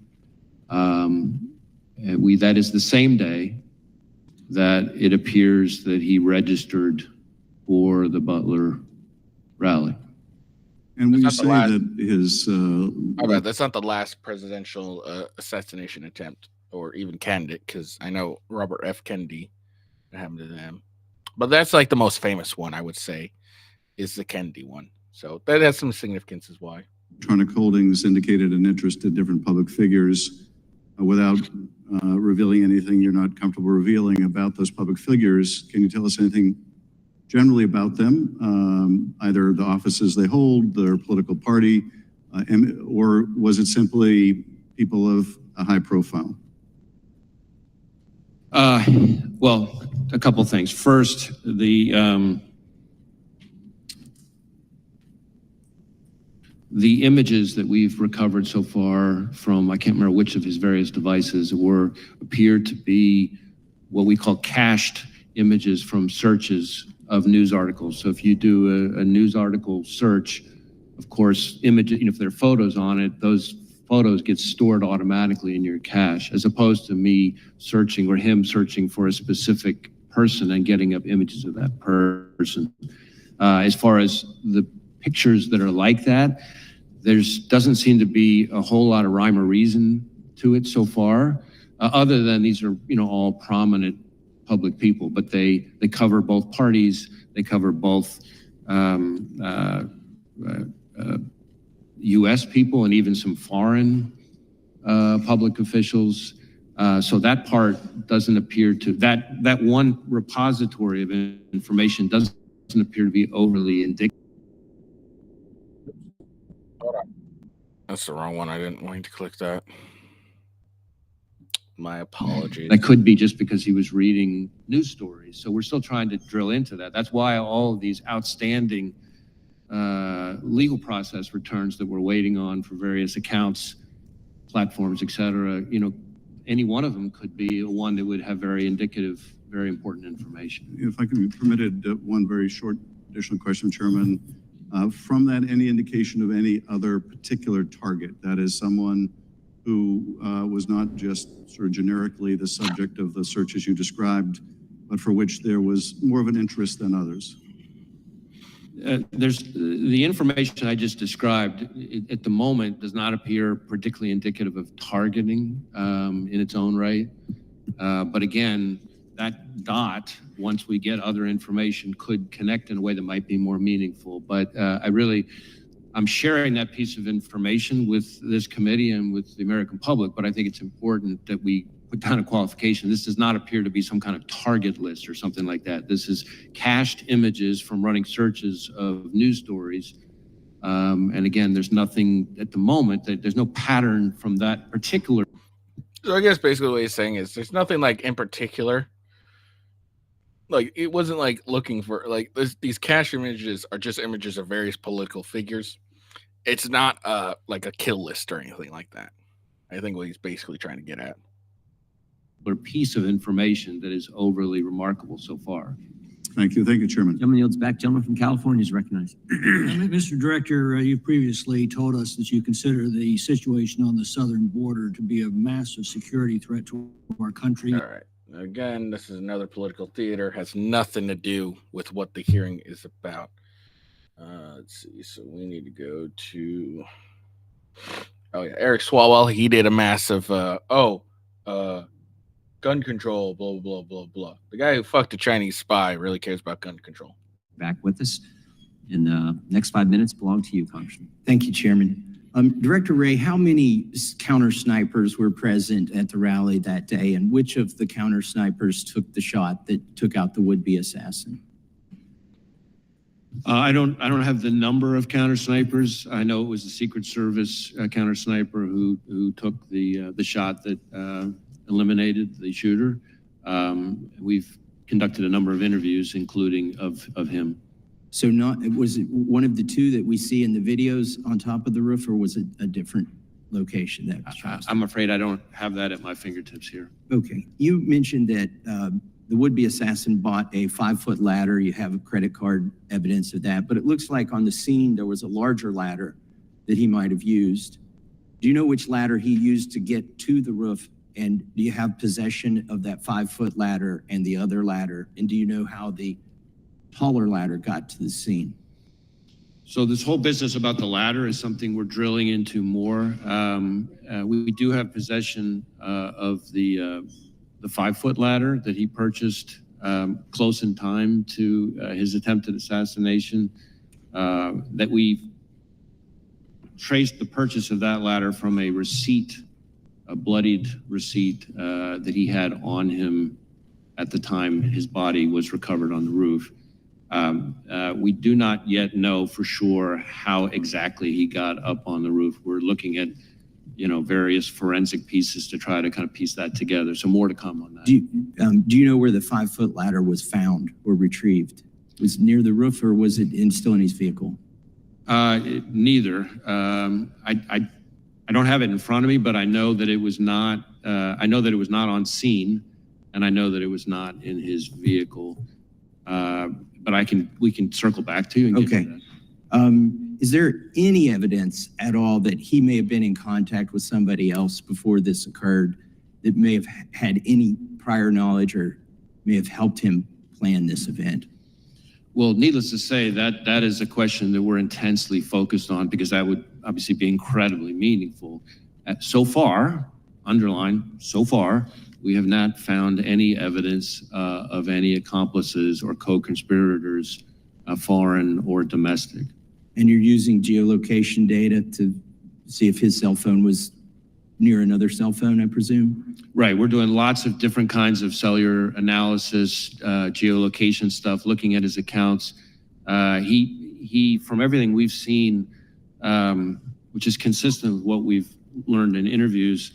That is the same day that it appears that he registered for the Butler rally. And when you That's say not the that his, that's not the last presidential assassination attempt or even candidate, because I know Robert F. Kennedy, what happened to them. But that's like the most famous one, I would say, is the Kennedy one. So that has some significance as why. Electronic Holdings indicated an interest in different public figures without revealing anything you're not comfortable revealing about those public figures. Can you tell us anything generally about them, either the offices they hold, their political party, or was it simply people of a high profile? Well, a couple things. First, the images that we've recovered so far from, I can't remember which of his various devices, appeared to be what we call cached images from searches of news articles. So if you do a news article search, of course, images, if there are photos on it, those photos get stored automatically in your cache, as opposed to me searching or him searching for a specific person and getting up images of that person. As far as the pictures that are like that, doesn't seem to be a whole lot of rhyme or reason to it so far, other than these are all prominent public people, but they cover both parties, they cover both U.S. people and even some foreign public officials. So that part doesn't appear to, that one repository of information doesn't appear to be overly indicative. That's the wrong one. I didn't want to click that. My apologies. That could be just because he was reading news stories. So we're still trying to drill into that. That's why all of these outstanding legal process returns that we're waiting on for various accounts, platforms, et cetera, any one of them could be one that would have very indicative, very important information. If I can be permitted one very short additional question, Chairman. From that, any indication of any other particular target? That is someone who was not just sort of generically the subject of the searches you described, but for which there was more of an interest than others? There's the information I just described at the moment does not appear particularly indicative of targeting in its own right. But again, that dot, once we get other information, could connect in a way that might be more meaningful. But I'm sharing that piece of information with this committee and with the American public, but I think it's important that we put down a qualification. This does not appear to be some kind of target list or something like that. This is cached images from running searches of news stories. And again, there's nothing at the moment, there's no pattern from that particular. So I guess basically what he's saying is there's nothing like in particular. Like it wasn't like looking for like these cache images are just images of various political figures. It's not like a kill list or anything like that. I think what he's basically trying to get at. Piece of information that is overly remarkable so far. Thank you. Thank you, Chairman. Gentleman yields back. Gentleman from California is recognized. Mr. Director, you previously told us that you consider the situation on the southern border to be a massive security threat to our country. All right. Again, this is another political theater. Has nothing to do with what the hearing is about. Let's see. So we need to go to. Oh yeah, Eric Swalwell. He did a massive. Gun control. Blah blah blah blah. The guy who fucked a Chinese spy really cares about gun control. Back with us. And the next 5 minutes belong to you, Congressman. Thank you, Chairman. Director Wray, how many counter snipers were present at the rally that day, and which of the counter snipers took the shot that took out the would-be assassin? I don't have the number of counter snipers. I know it was the Secret Service counter sniper who took the shot that eliminated the shooter. We've conducted a number of interviews, including of him. So was it one of the two that we see in the videos on top of the roof, or was it a different location that was chosen? I'm afraid I don't have that at my fingertips here. Okay. You mentioned that the would-be assassin bought a 5-foot ladder. You have credit card evidence of that, but it looks like on the scene there was a larger ladder that he might have used. Do you know which ladder he used to get to the roof? And do you have possession of that 5-foot ladder and the other ladder? And do you know how the taller ladder got to the scene? So this whole business about the ladder is something we're drilling into more. We do have possession of the 5-foot ladder that he purchased close in time to his attempted assassination. That we traced the purchase of that ladder from a receipt, a bloodied receipt that he had on him at the time his body was recovered on the roof. We do not yet know for sure how exactly he got up on the roof. We're looking at, various forensic pieces to try to kind of piece that together. So more to come on that. Do you know where the 5-foot ladder was found or retrieved? Was it near the roof, or was it still in his vehicle? Neither. I don't have it in front of me, but I know that it was not. I know that it was not on scene, and I know that it was not in his vehicle. But we can circle back to you. And okay. Give you that. Is there any evidence at all that he may have been in contact with somebody else before this occurred that may have had any prior knowledge or may have helped him plan this event? Well, needless to say, that is a question that we're intensely focused on, because that would obviously be incredibly meaningful. So far, underline, so far, we have not found any evidence of any accomplices or co-conspirators, foreign or domestic. And you're using geolocation data to see if his cell phone was near another cell phone, I presume? Right. We're doing lots of different kinds of cellular analysis, geolocation stuff, looking at his accounts. He, from everything we've seen, which is consistent with what we've learned in interviews,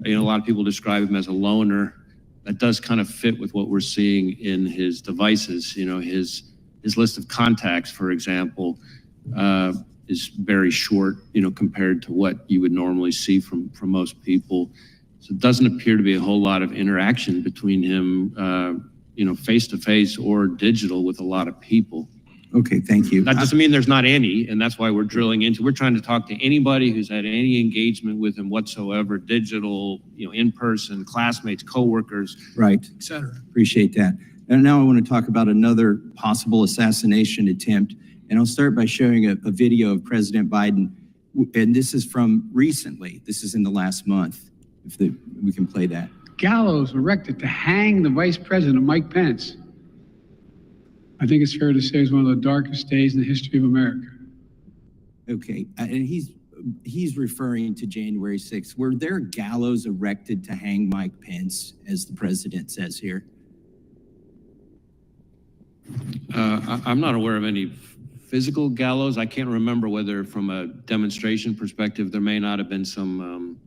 a lot of people describe him as a loner. That does kind of fit with what we're seeing in his devices. His list of contacts, for example, is very short, compared to what you would normally see from most people. So it doesn't appear to be a whole lot of interaction between him, face to face or digital with a lot of people. Okay, thank you. That doesn't mean there's not any, and that's why we're drilling into. We're trying to talk to anybody who's had any engagement with him whatsoever, digital, in person, classmates, coworkers, Right. et cetera. Appreciate that. And now I want to talk about another possible assassination attempt. And I'll start by showing a video of President Biden. And this is from recently. This is in the last month. We can play that. Gallows erected to hang the Vice President, Mike Pence. I think it's fair to say it's one of the darkest days in the history of America. Okay, and he's referring to January 6th. Were there gallows erected to hang Mike Pence, as the president says here? I'm not aware of any physical gallows. I can't remember whether from a demonstration perspective, there may not have been some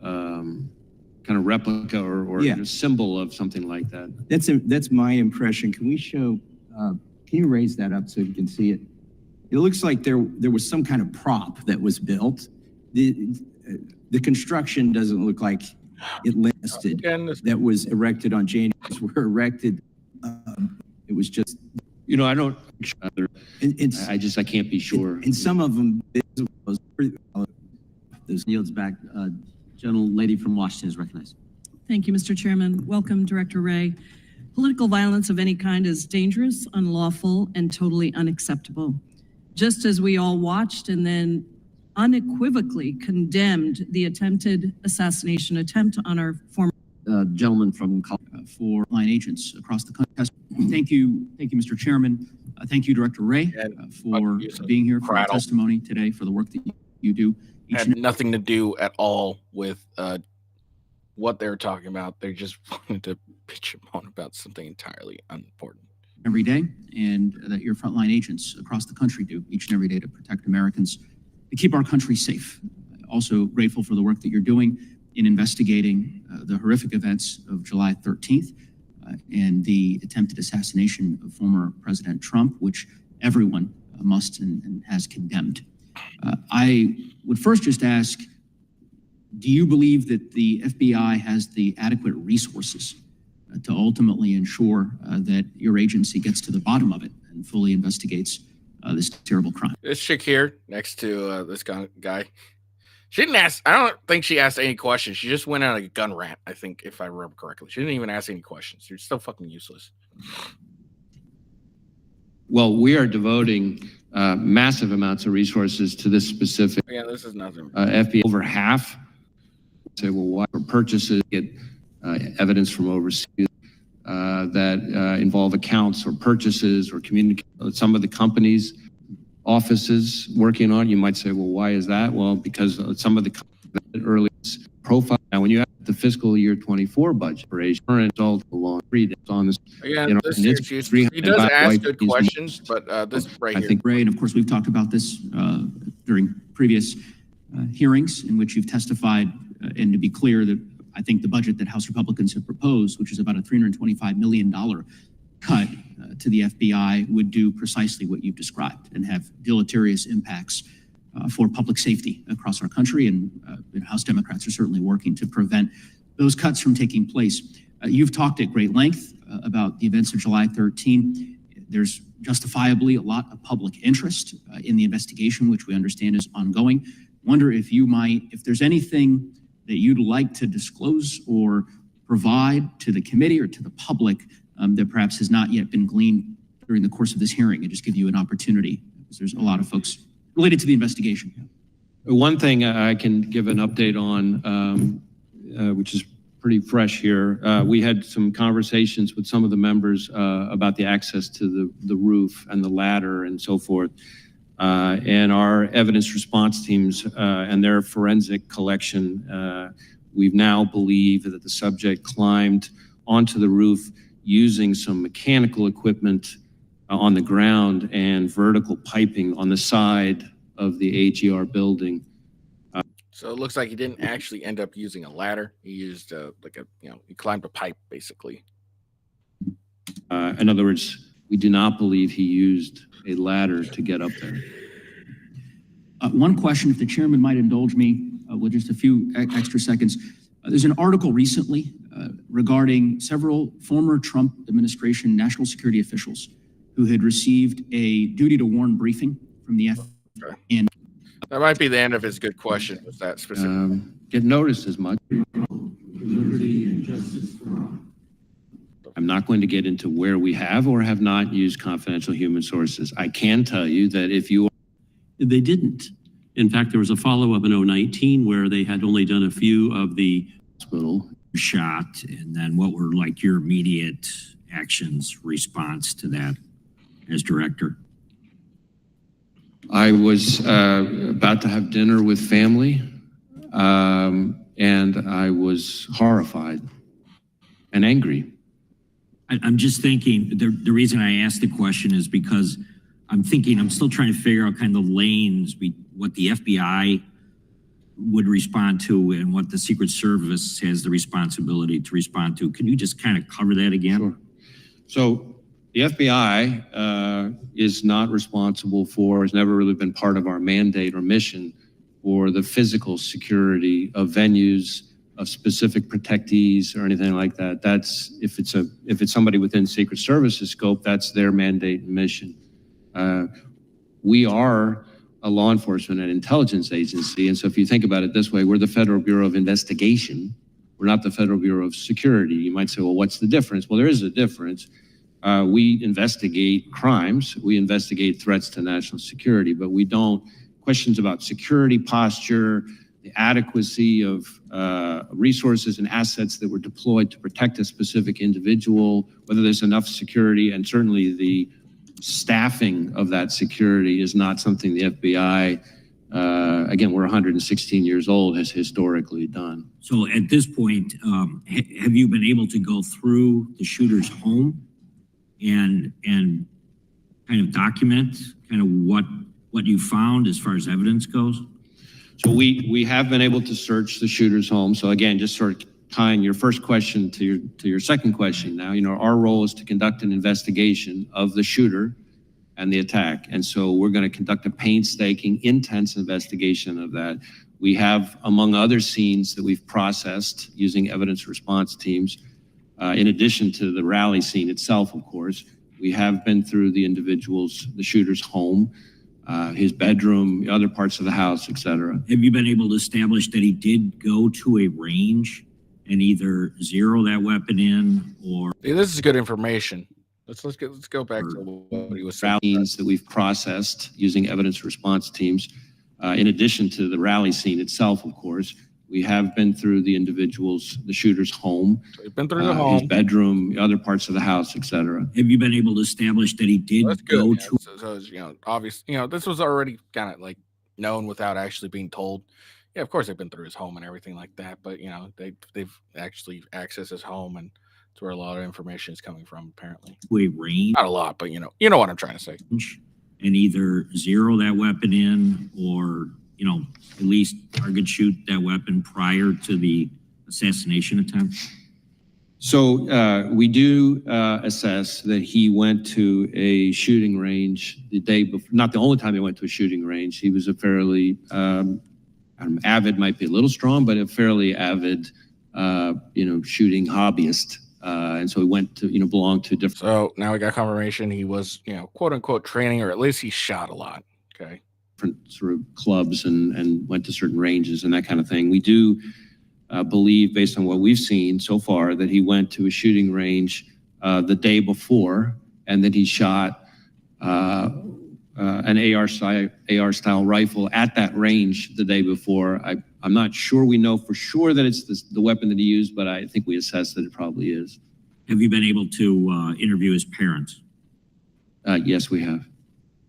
kind of replica or Yeah. symbol of something like that. That's my impression. Can we show, can you raise that up so you can see it? It looks like there was some kind of prop that was built. The construction doesn't look like it lasted. Again, this That was erected on January, were erected. It was just, I don't, it's, I can't be sure. and some of them, Those yields back. Gentlelady from Washington is recognized. Thank you, Mr. Chairman. Welcome, Director Wray. Political violence of any kind is dangerous, unlawful, and totally unacceptable. Just as we all watched and then unequivocally condemned the attempted assassination attempt on our former Gentleman from For line agents across the country. Thank you, Mr. Chairman. Thank you, Director Ray, for being here for our testimony today, for the work that you do. had nothing to do at all with what they were talking about. They just wanted to pitch him on about something entirely unimportant. Every day, and that your frontline agents across the country do each and every day to protect Americans, to keep our country safe. Also grateful for the work that you're doing in investigating the horrific events of July 13th and the attempted assassination of former President Trump, which everyone must and has condemned. I would first just ask, do you believe that the FBI has the adequate resources to ultimately ensure that your agency gets to the bottom of it and fully investigates this terrible crime? This chick here next to this guy, she didn't ask. I don't think she asked any questions. She just went on a gun rant, I think, if I remember correctly. She didn't even ask any questions. You're still fucking useless. Well, we are devoting massive amounts of resources to this specific Yeah, this is nothing. FBI. Over half say, well, why for purchases, get evidence from overseas that involve accounts or purchases or communicate. Some of the companies' offices working on, you might say, well, why is that? Well, because some of the early profile. Now, when you have the fiscal year 24 budget for Asia, current result along on this. Again, this here, he does ask good questions, but this right I here. think, Ray, and of course, we've talked about this during previous hearings in which you've testified, and to be clear, that I think the budget that House Republicans have proposed, which is about a $325 million cut to the FBI, would do precisely what you've described and have deleterious impacts for public safety across our country. And House Democrats are certainly working to prevent those cuts from taking place. You've talked at great length about the events of July 13. There's justifiably a lot of public interest in the investigation, which we understand is ongoing. Wonder if there's anything that you'd like to disclose or provide to the committee or to the public that perhaps has not yet been gleaned during the course of this hearing, and just give you an opportunity, because there's a lot of folks related to the investigation. One thing I can give an update on, which is pretty fresh here. We had some conversations with some of the members about the access to the roof and the ladder and so forth. And our evidence response teams and their forensic collection, we now believe that the subject climbed onto the roof using some mechanical equipment on the ground and vertical piping on the side of the AGR building. So it looks like he didn't actually end up using a ladder. He used he climbed a pipe basically. In other words, we do not believe he used a ladder to get up there. One question, if the chairman might indulge me with just a few extra seconds. There's an article recently regarding several former Trump administration national security officials who had received a duty to warn briefing from the Okay. And That might be the end of his good question with that specific. Get noticed as much. I'm not going to get into where we have or have not used confidential human sources. I can tell you that if you They didn't. In fact, there was a follow-up in 2019 where they had only done a few of the hospital shot, and then what were like your immediate actions, response to that as director? I was about to have dinner with family, and I was horrified and angry. I'm just thinking, the reason I asked the question is because I'm still trying to figure out kind of the lanes, what the FBI would respond to and what the Secret Service has the responsibility to respond to. Can you just kind of cover that again? Sure. So the FBI is not responsible for, has never really been part of our mandate or mission for the physical security of venues, of specific protectees or anything like that. That's, if it's somebody within Secret Service's scope, that's their mandate and mission. We are a law enforcement and intelligence agency. And so if you think about it this way, we're the Federal Bureau of Investigation. We're not the Federal Bureau of Security. You might say, well, what's the difference? Well, there is a difference. We investigate crimes. We investigate threats to national security, but we don't, questions about security posture, the adequacy of resources and assets that were deployed to protect a specific individual, whether there's enough security, and certainly the staffing of that security is not something the FBI, again, we're 116 years old, has historically done. So at this point, have you been able to go through the shooter's home and kind of document kind of what you found as far as evidence goes? So we have been able to search the shooter's home. So again, just sort of tying your first question to your second question now, our role is to conduct an investigation of the shooter and the attack. And so we're going to conduct a painstaking, intense investigation of that. We have, among other scenes that we've processed using evidence response teams, in addition to the rally scene itself, of course, we have been through the shooter's home, his bedroom, other parts of the house, et cetera. Have you been able to establish that he did go to a range and either zero that weapon in or? Hey, this is good information. Let's go back to what he was saying. Rallies that we've processed using evidence response teams, in addition to the rally scene itself, of course, we have been through the shooter's home, So we've been through the home. his bedroom, other parts of the house, et cetera. Have you been able to establish that he did That's good. go Yeah. to? So it's, obviously, this was already kind of like known without actually being told. Yeah, of course they've been through his home and everything like that, but they've actually accessed his home, and it's where a lot of information is coming from, apparently. A range Not a lot, but you know what I'm trying to say. and either zero that weapon in or, at least target shoot that weapon prior to the assassination attempt? So we do assess that he went to a shooting range the day before, not the only time he went to a shooting range. He was a fairly, avid might be a little strong, but a fairly avid, shooting hobbyist. And so he went to, belonged to different. So now we got confirmation he was, quote unquote training, or at least he shot a lot. Okay. Different sort of clubs and went to certain ranges and that kind of thing. We do believe, based on what we've seen so far, that he went to a shooting range the day before, and that he shot an AR style rifle at that range the day before. I'm not sure we know for sure that it's the weapon that he used, but I think we assess that it probably is. Have you been able to interview his parents? Yes, we have.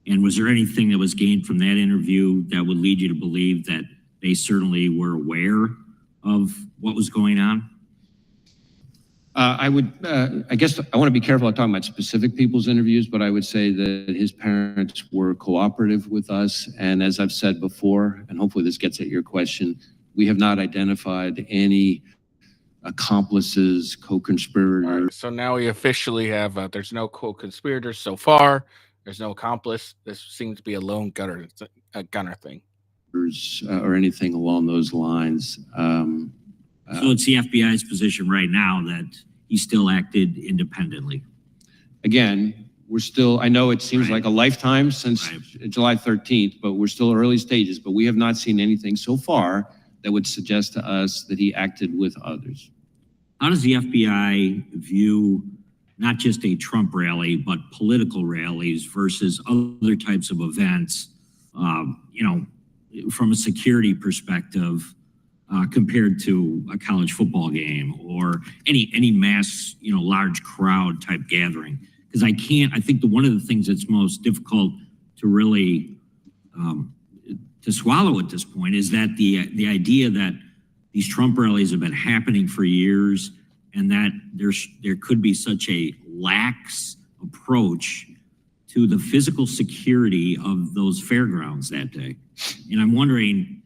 And was there anything that was gained from that interview that would lead you to believe that they certainly were aware of what was going on? I guess I want to be careful talking about specific people's interviews, but I would say that his parents were cooperative with us. And as I've said before, and hopefully this gets at your question, we have not identified any accomplices, co-conspirators. All right, so now we officially have, there's no co-conspirators so far. There's no accomplice. This seems to be a lone gunner thing. Or anything along those lines. So it's the FBI's position right now that he still acted independently. Again, we're still, I know it seems like a lifetime since July 13th, but we're still early stages, but we have not seen anything so far that would suggest to us that he acted with others. How does the FBI view not just a Trump rally, but political rallies versus other types of events, from a security perspective, compared to a college football game or any mass, large crowd type gathering? Because I think one of the things that's most difficult to really to swallow at this point is that the idea that these Trump rallies have been happening for years, and that there could be such a lax approach to the physical security of those fairgrounds that day. And I'm wondering,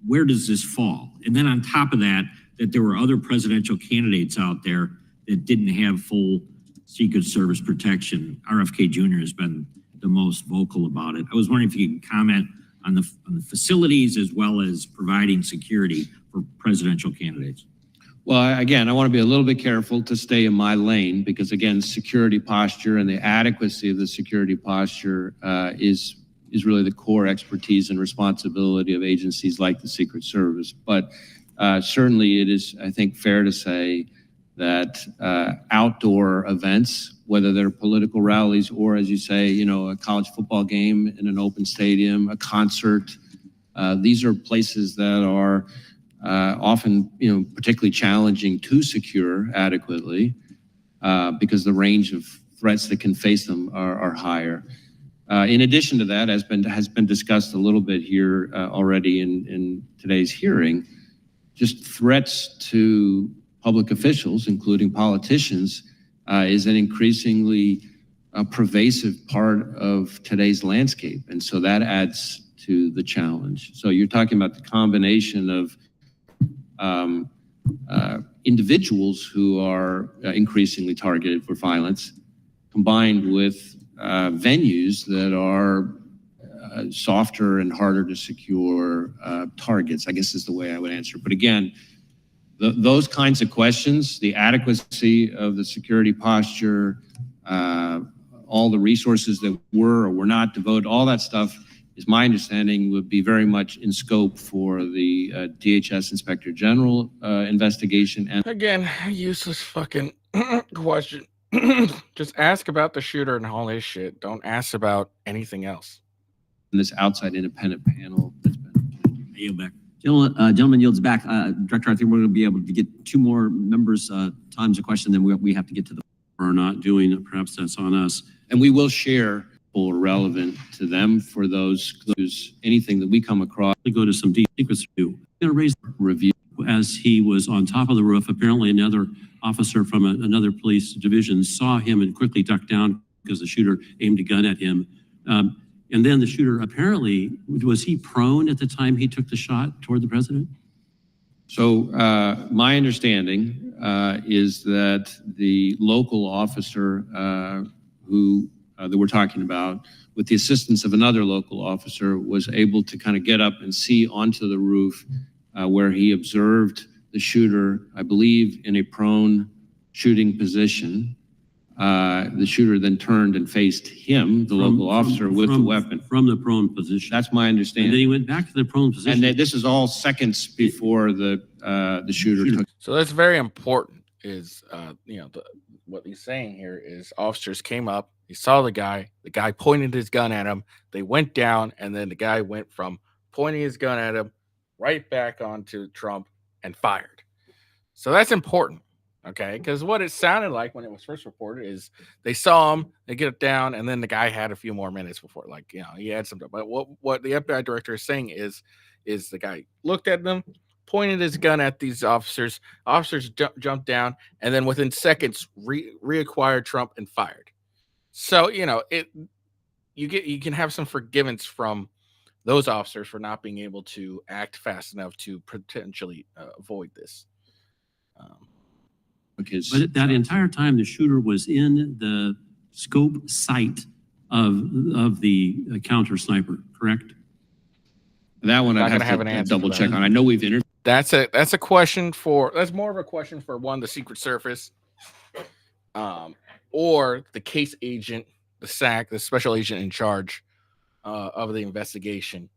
where does this fall? And then on top of that there were other presidential candidates out there that didn't have full Secret Service protection. RFK Jr. has been the most vocal about it. I was wondering if you could comment on the facilities as well as providing security for presidential candidates. Well, again, I want to be a little bit careful to stay in my lane because, again, security posture and the adequacy of the security posture is really the core expertise and responsibility of agencies like the Secret Service. But certainly it is, I think, fair to say that outdoor events, whether they're political rallies or, as you say, a college football game in an open stadium, a concert, these are places that are often, particularly challenging to secure adequately because the range of threats that can face them are higher. In addition to that, has been discussed a little bit here already in today's hearing, just threats to public officials, including politicians, is an increasingly pervasive part of today's landscape. And so that adds to the challenge. So you're talking about the combination of individuals who are increasingly targeted for violence, combined with venues that are softer and harder to secure targets, I guess is the way I would answer. But again, those kinds of questions, the adequacy of the security posture, all the resources that were or were not devoted, all that stuff is my understanding would be very much in scope for the DHS Inspector General investigation. And Again, useless fucking question. Just ask about the shooter and all his shit. Don't ask about anything else. this outside independent panel that's been. I yield back. Gentleman yields back. Director, I think we're going to be able to get two more members' times of question, then we have to get to the. Or not doing it, perhaps that's on us. And we will share or relevant to them for those anything that we come across. We go to some deep secrets review. Going to raise Review. as he was on top of the roof. Apparently, another officer from another police division saw him and quickly ducked down because the shooter aimed a gun at him. And then the shooter apparently, was he prone at the time he took the shot toward the president? So my understanding is that the local officer who that we're talking about, with the assistance of another local officer, was able to kind of get up and see onto the roof where he observed the shooter, I believe, in a prone shooting position. The shooter then turned and faced him, the local officer, with the weapon. From the prone position. That's my understanding. And then he went back to the prone position. And this is all seconds before the shooter took. So that's very important. Is what he's saying here is officers came up, he saw the guy pointed his gun at him, they went down, and then the guy went from pointing his gun at him right back onto Trump and fired. So that's important. Okay, because what it sounded like when it was first reported is they saw him, they get it down, and then the guy had a few more minutes before, he had some. But what the FBI director is saying is the guy looked at them, pointed his gun at these officers. Officers jumped down, and then within seconds reacquired Trump and fired. So you can have some forgiveness from those officers for not being able to act fast enough to potentially avoid this. But that entire time, the shooter was in the scope sight of the counter sniper, correct? That one I Not gonna have an to answer double for check that. on. I know we've interviewed. That's more of a question for the Secret Service. or the case agent, the SAC, the special agent in charge of the investigation.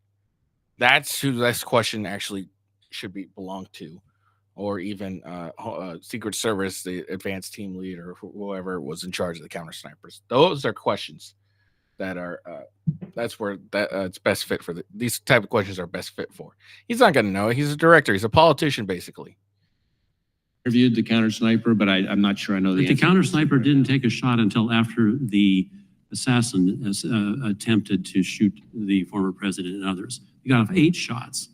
That's who this question actually should belong to, or even Secret Service, the advanced team lead, or whoever was in charge of the counter snipers. Those are questions that are that's where it's best fit for these type of questions are best fit for. He's not going to know it. He's a director. He's a politician, basically. Interviewed the counter sniper, but I'm not sure I know But the counter sniper didn't take a shot until after the assassin attempted to shoot the former president and others. He got off 8 shots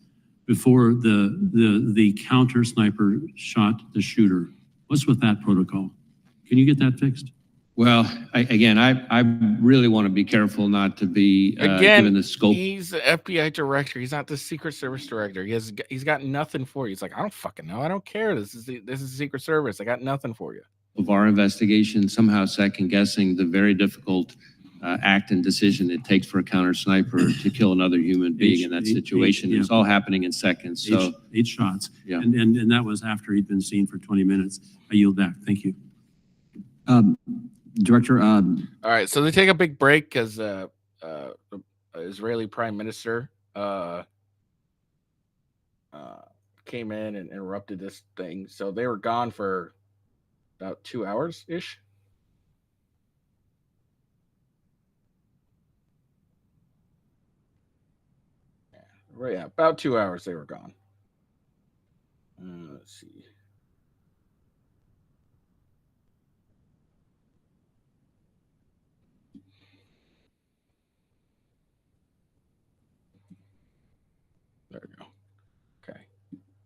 before the counter sniper shot the shooter. What's with that protocol? Can you get that fixed? Well, I really want to be careful not to be given the scope. He's the FBI director. He's not the Secret Service director. He's got nothing for you. He's like, I don't fucking know. I don't care. This is the Secret Service. I got nothing for you. Of our investigation, somehow second guessing the very difficult act and decision it takes for a counter sniper to kill another human being in that situation. It's all happening in seconds. So 8 shots. Yeah. And that was after he'd been seen for 20 minutes. I yield back. Thank you. Director, All right, so they take a big break because the Israeli Prime Minister came in and interrupted this thing. So they were gone for about 2 hours ish. Right, yeah, about 2 hours they were gone. Let's see. There we go. Okay.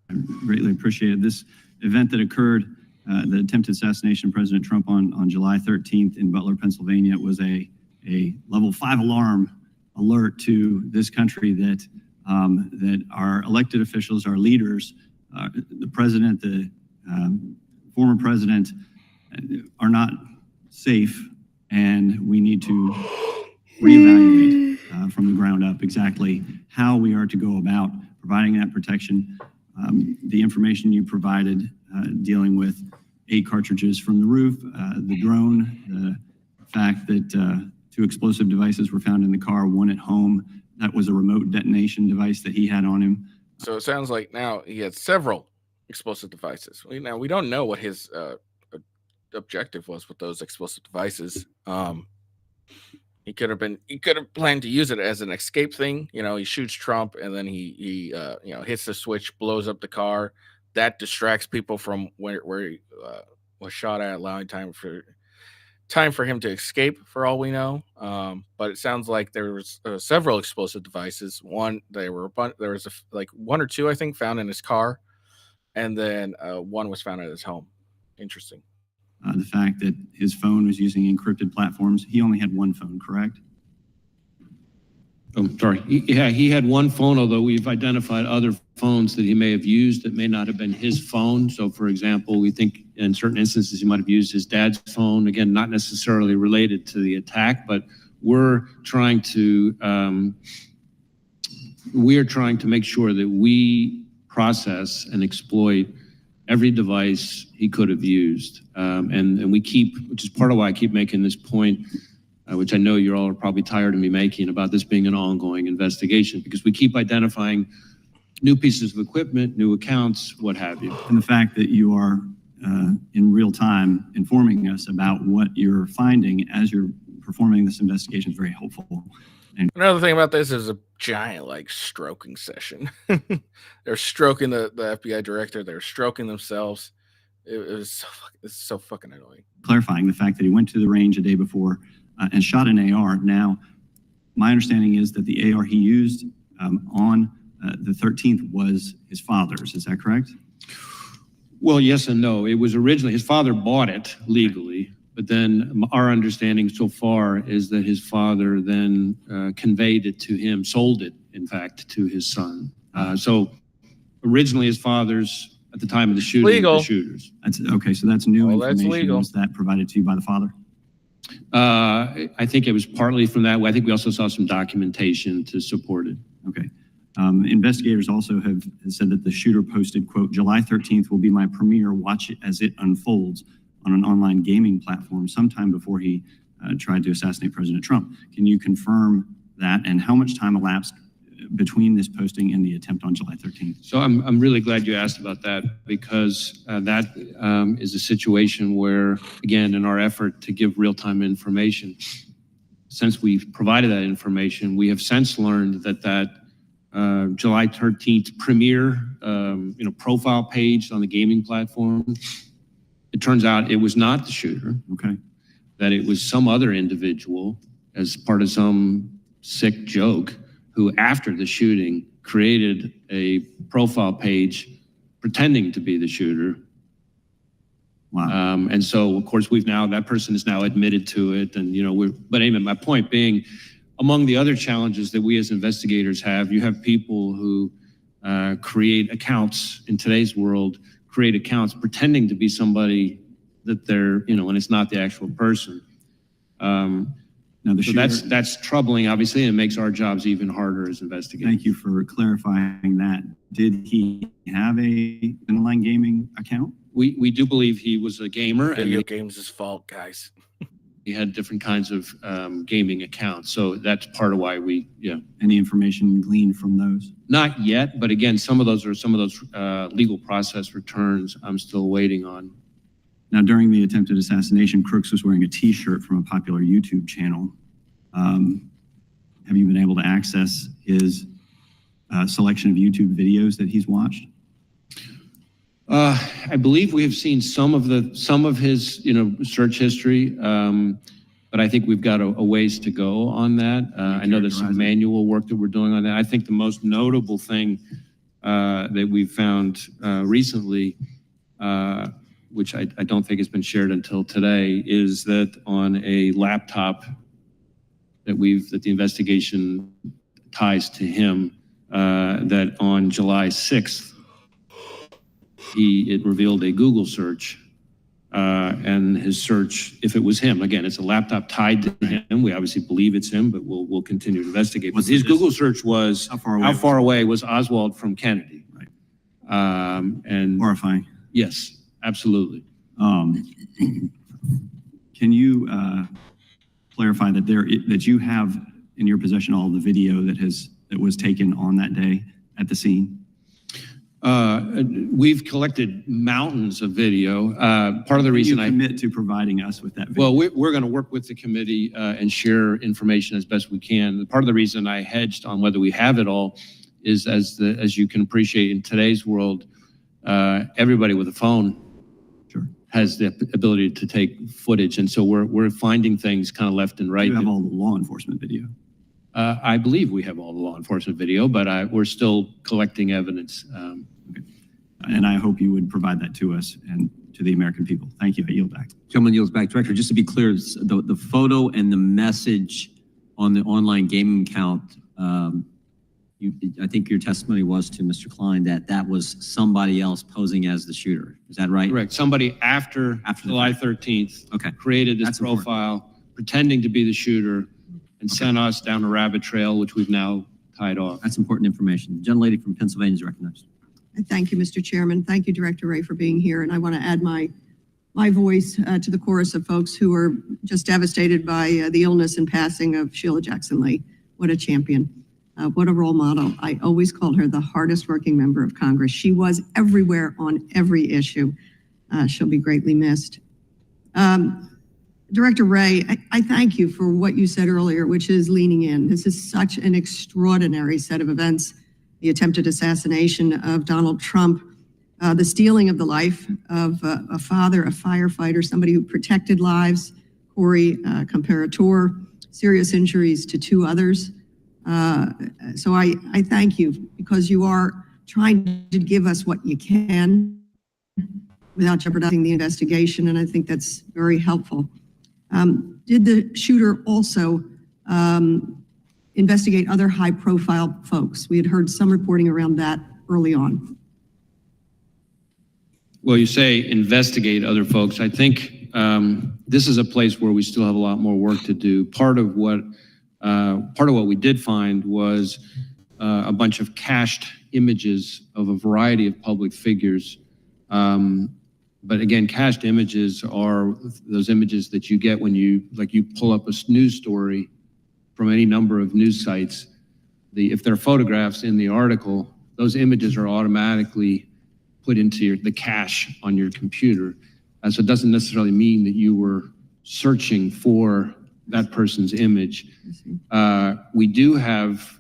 I greatly appreciate this event that occurred, the attempted assassination of President Trump on July 13th in Butler, Pennsylvania, was a level 5 alarm alert to this country that our elected officials, our leaders, the president, the former president, are not safe, and we need to reevaluate from the ground up exactly how we are to go about providing that protection. The information you provided dealing with 8 cartridges from the roof, the drone, the fact that 2 explosive devices were found in the car, 1 at home. That was a remote detonation device that he had on him. So it sounds like now he had several explosive devices. Now we don't know what his objective was with those explosive devices. He could have planned to use it as an escape thing. You know, he shoots Trump and then he hits the switch, blows up the car. That distracts people from where he was shot at, allowing time for him to escape, for all we know. But it sounds like there was several explosive devices. There was like 1 or 2, I think, found in his car, and then 1 was found at his home. Interesting. The fact that his phone was using encrypted platforms. He only had 1 phone, correct? Oh, sorry. He had 1 phone, although we've identified other phones that he may have used that may not have been his phone. So, for example, we think in certain instances he might have used his dad's phone. Again, not necessarily related to the attack, but we're trying to make sure that we process and exploit every device he could have used. And we keep, which is part of why I keep making this point, which I know you all are probably tired of me making, about this being an ongoing investigation, because we keep identifying new pieces of equipment, new accounts, what have you. And the fact that you are in real time informing us about what you're finding as you're performing this investigation is very helpful. And another thing about this is a giant stroking session. They're stroking the FBI director. They're stroking themselves. It's so fucking annoying. Clarifying the fact that he went to the range a day before and shot an AR. Now, my understanding is that the AR he used on the 13th was his father's. Is that correct? Well, yes and no. It was originally, his father bought it legally, but then our understanding so far is that his father then conveyed it to him, sold it, in fact, to his son. So originally his father's, at the time of the shooting, legal. The shooters. That's okay. So that's new information. That's legal. Was that provided to you by the father? I think it was partly from that. I think we also saw some documentation to support it. Okay. Investigators also have said that the shooter posted, quote, "July 13th will be my premiere. Watch it as it unfolds," on an online gaming platform sometime before he tried to assassinate President Trump. Can you confirm that, and how much time elapsed between this posting and the attempt on July 13th? So I'm really glad you asked about that, because that is a situation where, again, in our effort to give real-time information, since we've provided that information, we have since learned that July 13th premiere, profile page on the gaming platform, it turns out it was not the shooter. Okay. That it was some other individual as part of some sick joke who, after the shooting, created a profile page pretending to be the shooter. Wow. And so, of course, that person is now admitted to it. And, but anyway, my point being, among the other challenges that we as investigators have, you have people who create accounts in today's world, create accounts pretending to be somebody that they're, and it's not the actual person. Now, the So shooter, that's troubling, obviously, and it makes our jobs even harder as investigators. thank you for clarifying that. Did he have an online gaming account? We do believe he was a gamer, Video and games is fault, guys. he had different kinds of gaming accounts. So that's part of why Any information gleaned from those? not yet, but again, some of those legal process returns I'm still waiting on. Now, during the attempted assassination, Crooks was wearing a T-shirt from a popular YouTube channel. Have you been able to access his selection of YouTube videos that he's watched? I believe we have seen some of his search history, but I think we've got a ways to go on that. I know there's some manual work that we're doing on that. I think the most notable thing that we've found recently, which I don't think has been shared until today, is that on a laptop that the investigation ties to him, that on July 6th, it revealed a Google search, and his search, if it was him, again, it's a laptop tied to him. We obviously believe it's him, but we'll continue to investigate. But his Google search was, how far away was Oswald from Kennedy? Right. And Horrifying. yes, absolutely. Can you clarify that you have in your possession all the video that was taken on that day at the scene? We've collected mountains of video. Part of the reason I commit to providing us with that video. Well, we're going to work with the committee and share information as best we can. Part of the reason I hedged on whether we have it all is, as you can appreciate in today's world, everybody with a phone has the ability to take footage, and so we're finding things kind of left and right. You have all the law enforcement video. I believe we have all the law enforcement video, but we're still collecting evidence. And I hope you would provide that to us and to the American people. Thank you. I yield back. Gentleman yields back. Director, just to be clear, the photo and the message on the online gaming account, I think your testimony was to Mr. Klein that was somebody else posing as the shooter. Is that right? Correct. Somebody after July 13th created this profile, pretending to be the shooter, and sent us down a rabbit trail, which we've now tied off. That's important information. The gentlelady from Pennsylvania is recognized. Thank you, Mr. Chairman. Thank you, Director Wray, for being here. And I want to add my voice to the chorus of folks who are just devastated by the illness and passing of Sheila Jackson Lee. What a champion. What a role model. I always called her the hardest working member of Congress. She was everywhere on every issue. She'll be greatly missed. Director Wray, I thank you for what you said earlier, which is leaning in. This is such an extraordinary set of events. The attempted assassination of Donald Trump, the stealing of the life of a father, a firefighter, somebody who protected lives, Corey Comparator, serious injuries to two others. So I thank you, because you are trying to give us what you can without jeopardizing the investigation, and I think that's very helpful. Did the shooter also investigate other high-profile folks? We had heard some reporting around that early on. Well, you say investigate other folks. I think this is a place where we still have a lot more work to do. Part of what we did find was a bunch of cached images of a variety of public figures But again, cached images are those images that you get when you pull up a news story from any number of news sites. If there are photographs in the article, those images are automatically put into the cache on your computer. So it doesn't necessarily mean that you were searching for that person's image. We do have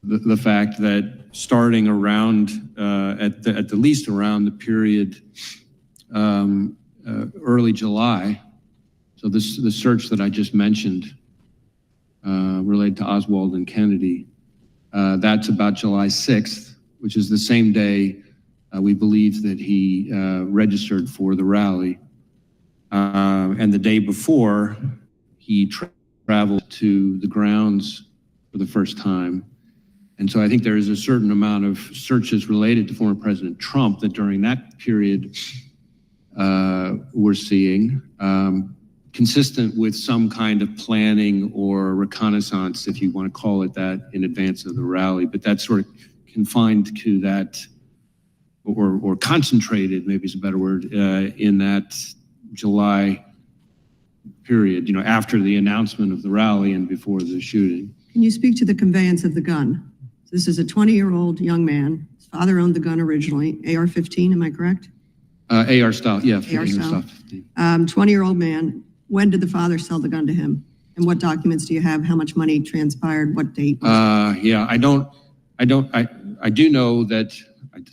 the fact that starting around, at the least around the period early July, so the search that I just mentioned related to Oswald and Kennedy, that's about July 6th, which is the same day we believe that he registered for the rally. And the day before, he traveled to the grounds for the first time. And so I think there is a certain amount of searches related to former President Trump that during that period we're seeing, consistent with some kind of planning or reconnaissance, if you want to call it that, in advance of the rally. But that's sort of confined to that, or concentrated, maybe is a better word, in that July period, after the announcement of the rally and before the shooting. Can you speak to the conveyance of the gun? This is a 20-year-old young man. His father owned the gun originally, AR-15, am I correct? AR style, yeah. AR style. 20-year-old man. When did the father sell the gun to him? And what documents do you have? How much money transpired? What date? Yeah, I do know that,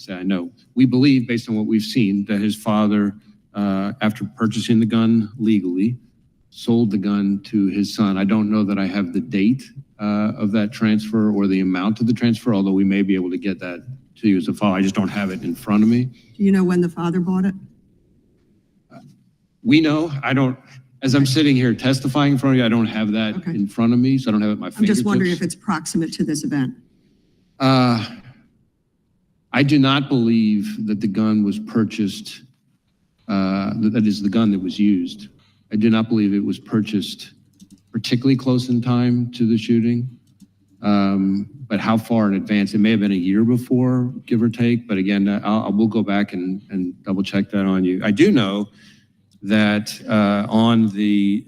I know, we believe based on what we've seen that his father, after purchasing the gun legally, sold the gun to his son. I don't know that I have the date of that transfer or the amount of the transfer, although we may be able to get that to you as a file. I just don't have it in front of me. Do you know when the father bought it? We know. I don't, as I'm sitting here testifying in front of you, I don't have that in front of me, so I don't have it at my fingertips. I'm just wondering if it's proximate to this event. I do not believe that the gun was purchased, that is the gun that was used. I do not believe it was purchased particularly close in time to the shooting. But how far in advance? It may have been a year before, give or take. But again, we'll go back and double check that on you. I do know that on the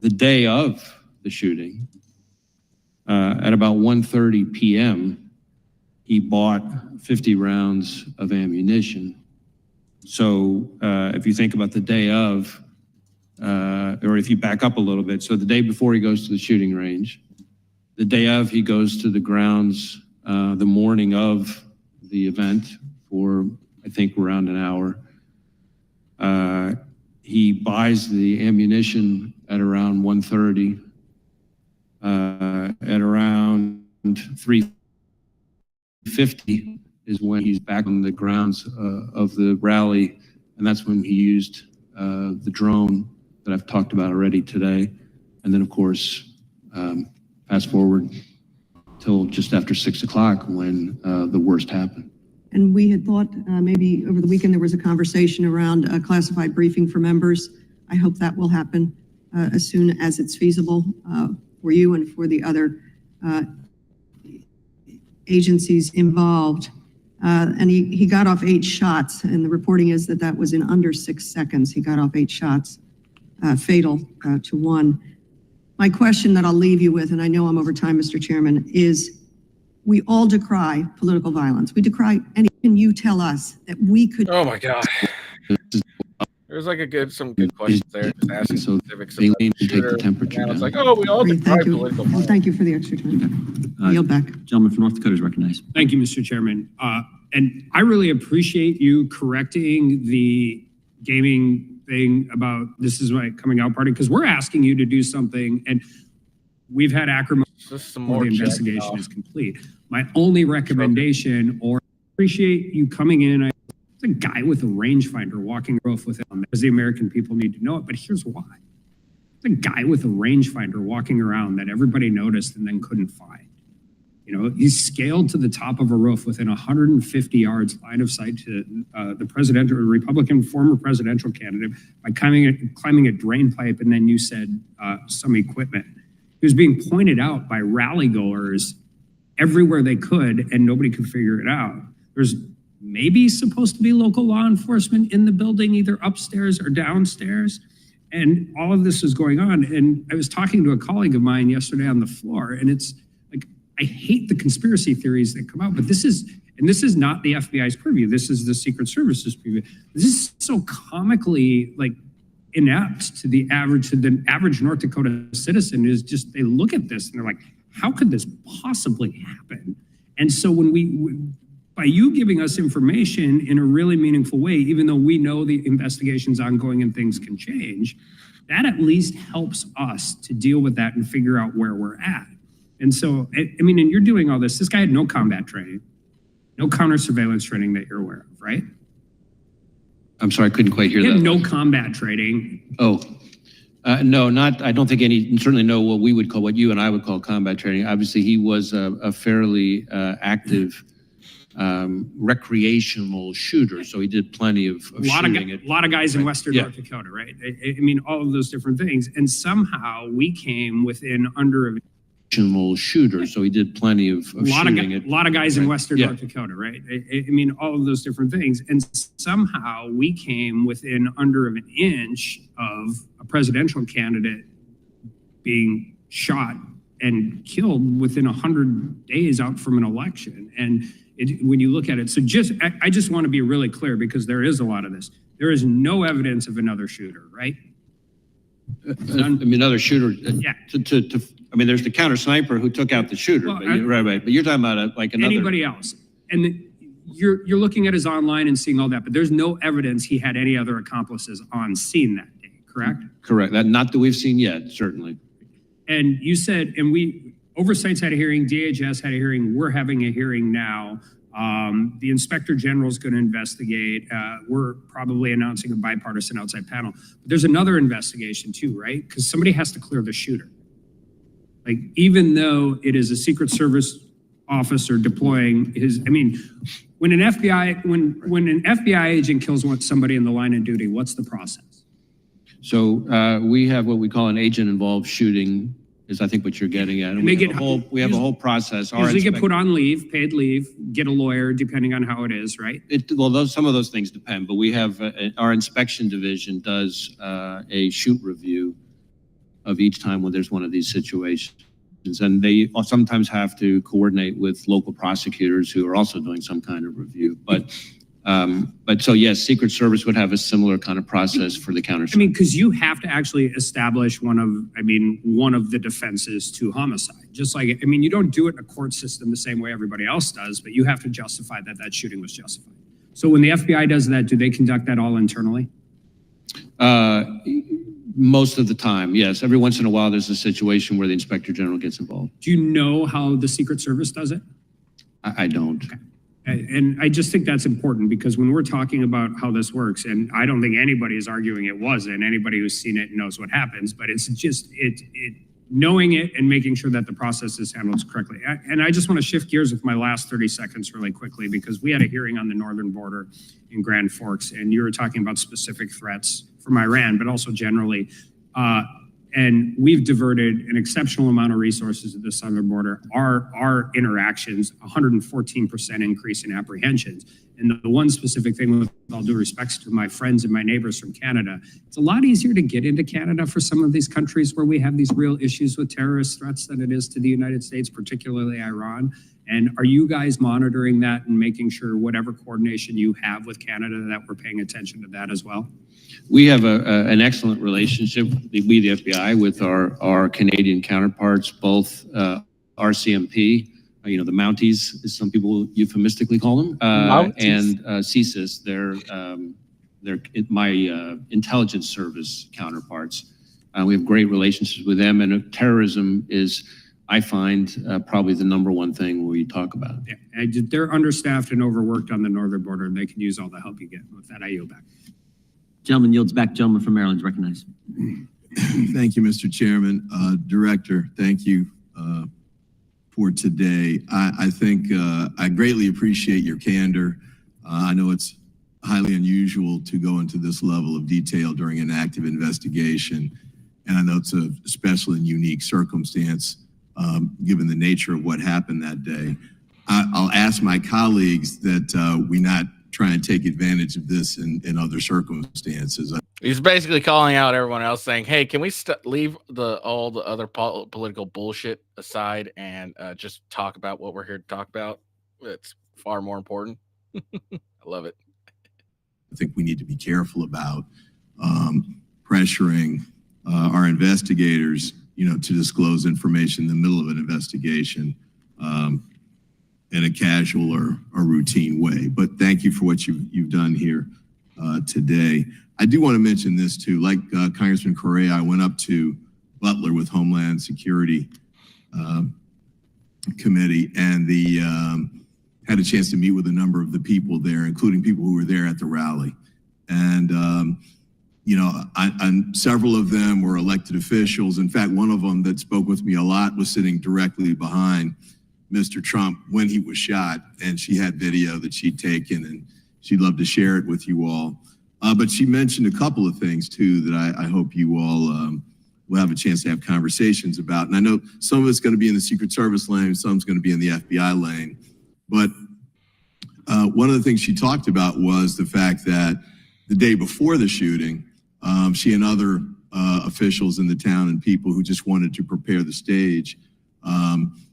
day of the shooting, at about 1:30 p.m., he bought 50 rounds of ammunition. So if you think about the day of, or if you back up a little bit, so the day before he goes to the shooting range, the day of he goes to the grounds the morning of the event for, I think, around an hour. He buys the ammunition at around 1:30. At around 3:50 is when he's back on the grounds of the rally, and that's when he used the drone that I've talked about already today. And then, of course, fast forward till just after 6 o'clock when the worst happened. And we had thought maybe over the weekend there was a conversation around a classified briefing for members. I hope that will happen as soon as it's feasible for you and for the other agencies involved. And he got off 8 shots, and the reporting is that that was in under 6 seconds. He got off 8 shots, fatal to one. My question that I'll leave you with, and I know I'm over time, Mr. Chairman, is we all decry political violence. We decry any. Can you tell us that we could? Oh my God. There's like some good questions there. Just asking specifics They about need the to take the shooter. temperature And it's down. like, oh, we all Great, decry thank you. political Well, violence. thank you for the extra time. Yield back. Gentleman from North Dakota is recognized. Thank you, Mr. Chairman. And I really appreciate you correcting the gaming thing about this is my coming out party, because we're asking you to do something, and we've had acrimony Just some before more the check investigation off. is complete. My only recommendation, or appreciate you coming in, it's a guy with a rangefinder walking the roof with him, because the American people need to know it, but here's why. It's a guy with a rangefinder walking around that everybody noticed and then couldn't find. You know, he's scaled to the top of a roof within 150 yards line of sight to the president or Republican former presidential candidate by climbing a drain pipe, and then you said some equipment. He was being pointed out by rally goers everywhere they could, and nobody could figure it out. There's maybe supposed to be local law enforcement in the building, either upstairs or downstairs. And all of this is going on. And I was talking to a colleague of mine yesterday on the floor, and it's like, I hate the conspiracy theories that come out, but this is not the FBI's purview. This is the Secret Service's purview. This is so comically like inept to the average North Dakota citizen. Is just, they look at this and they're like, how could this possibly happen? And so when by you giving us information in a really meaningful way, even though we know the investigation's ongoing and things can change, that at least helps us to deal with that and figure out where we're at. And so, I mean, and you're doing all this. This guy had no combat training, no counter surveillance training that you're aware of, right? I'm sorry, I couldn't quite hear He that. had no combat training. Oh, no, not, I don't think any, certainly no what we would call, what you and I would call combat training. Obviously, he was a fairly active recreational shooter, so he did plenty of A lot of guys in Western Yeah. North Dakota, right? I mean, all of those different things. And somehow we came within under a shooter, so he did plenty of shooting. A lot of guys in Right. Western Yeah. North Dakota, right? I mean, all of those different things. And somehow we came within under of an inch of a presidential candidate being shot and killed within 100 days out from an election. And when you look at it, so I just want to be really clear, because there is a lot of this. There is no evidence of another shooter, right? I mean, another shooter. Yeah. I mean, there's the counter sniper who took out the shooter, Well, but right. But you're talking about like another. Anybody else. And you're looking at his online and seeing all that, but there's no evidence he had any other accomplices on scene that day, correct? Correct. That not that we've seen yet, certainly. And you said, and Oversight's had a hearing, DHS had a hearing, we're having a hearing now. The Inspector General is going to investigate. We're probably announcing a bipartisan outside panel. But there's another investigation too, right? Because somebody has to clear the shooter. Like, even though it is a Secret Service officer deploying his, I mean, when an FBI agent kills somebody in the line of duty, what's the process? So we have what we call an agent-involved shooting, is I think what you're getting at. And we have a whole process. Usually get put on leave, paid leave, get a lawyer, depending on how it is, right? Some of those things depend, but we have, our inspection division does a shoot review of each time when there's one of these situations. And they sometimes have to coordinate with local prosecutors who are also doing some kind of review. But so yes, Secret Service would have a similar kind of process for the counter. I mean, because you have to actually establish one of the defenses to homicide. Just like, I mean, you don't do it in a court system the same way everybody else does, but you have to justify that shooting was justified. So when the FBI does that, do they conduct that all internally? Most of the time, yes. Every once in a while, there's a situation where the Inspector General gets involved. Do you know how the Secret Service does it? I don't. Okay. And I just think that's important, because when we're talking about how this works, and I don't think anybody is arguing it wasn't, anybody who's seen it knows what happens, but it's just knowing it and making sure that the process is handled correctly. And I just want to shift gears with my last 30 seconds really quickly, because we had a hearing on the northern border in Grand Forks, and you were talking about specific threats from Iran, but also generally. And we've diverted an exceptional amount of resources at the southern border. Our interactions, 114% increase in apprehensions. And the one specific thing, with all due respects to my friends and my neighbors from Canada, it's a lot easier to get into Canada for some of these countries where we have these real issues with terrorist threats than it is to the United States, particularly Iran. And are you guys monitoring that and making sure whatever coordination you have with Canada, that we're paying attention to that as well? We have an excellent relationship, we the FBI, with our Canadian counterparts, both RCMP, the Mounties, as some people euphemistically call them, and CSIS, they're my intelligence service counterparts. We have great relationships with them, and terrorism is, I find, probably the number one thing we talk about. Yeah, they're understaffed and overworked on the northern border, and they can use all the help you get. With that, I yield back. Gentleman yields back. Gentleman from Maryland is recognized. Thank you, Mr. Chairman. Director, thank you for today. I think I greatly appreciate your candor. I know it's highly unusual to go into this level of detail during an active investigation, and I know it's a special and unique circumstance given the nature of what happened that day. I'll ask my colleagues that we not try and take advantage of this in other circumstances. He's basically calling out everyone else, saying, "Hey, can we leave all the other political bullshit aside and just talk about what we're here to talk about? It's far more important." I love it. I think we need to be careful about pressuring our investigators, to disclose information in the middle of an investigation in a casual or routine way. But thank you for what you've done here today. I do want to mention this too. Like Congressman Correa, I went up to Butler with Homeland Security Committee, and had a chance to meet with a number of the people there, including people who were there at the rally. And several of them were elected officials. In fact, one of them that spoke with me a lot was sitting directly behind Mr. Trump when he was shot, and she had video that she'd taken, and she'd love to share it with you all. But she mentioned a couple of things too that I hope you all will have a chance to have conversations about. And I know some of it's going to be in the Secret Service lane, some's going to be in the FBI lane. But one of the things she talked about was the fact that the day before the shooting, she and other officials in the town and people who just wanted to prepare the stage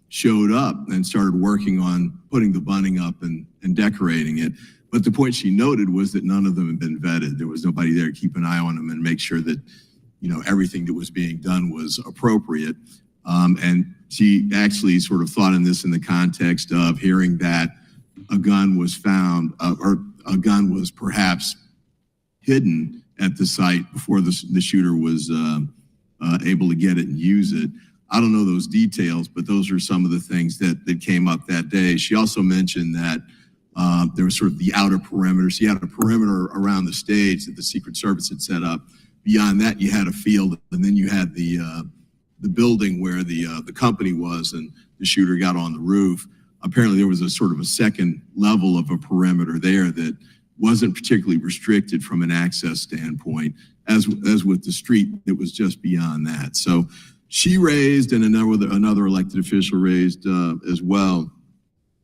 showed up and started working on putting the bunting up and decorating it. But the point she noted was that none of them had been vetted. There was nobody there to keep an eye on them and make sure that, everything that was being done was appropriate. And she actually sort of thought in the context of hearing that a gun was found, or a gun was perhaps hidden at the site before the shooter was able to get it and use it. I don't know those details, but those are some of the things that came up that day. She also mentioned that there was sort of the outer perimeter. So you had a perimeter around the stage that the Secret Service had set up. Beyond that, you had a field, and then you had the building where the company was, and the shooter got on the roof. Apparently, there was a sort of a second level of a perimeter there that wasn't particularly restricted from an access standpoint, as with the street that was just beyond that. So she raised, and another elected official raised as well,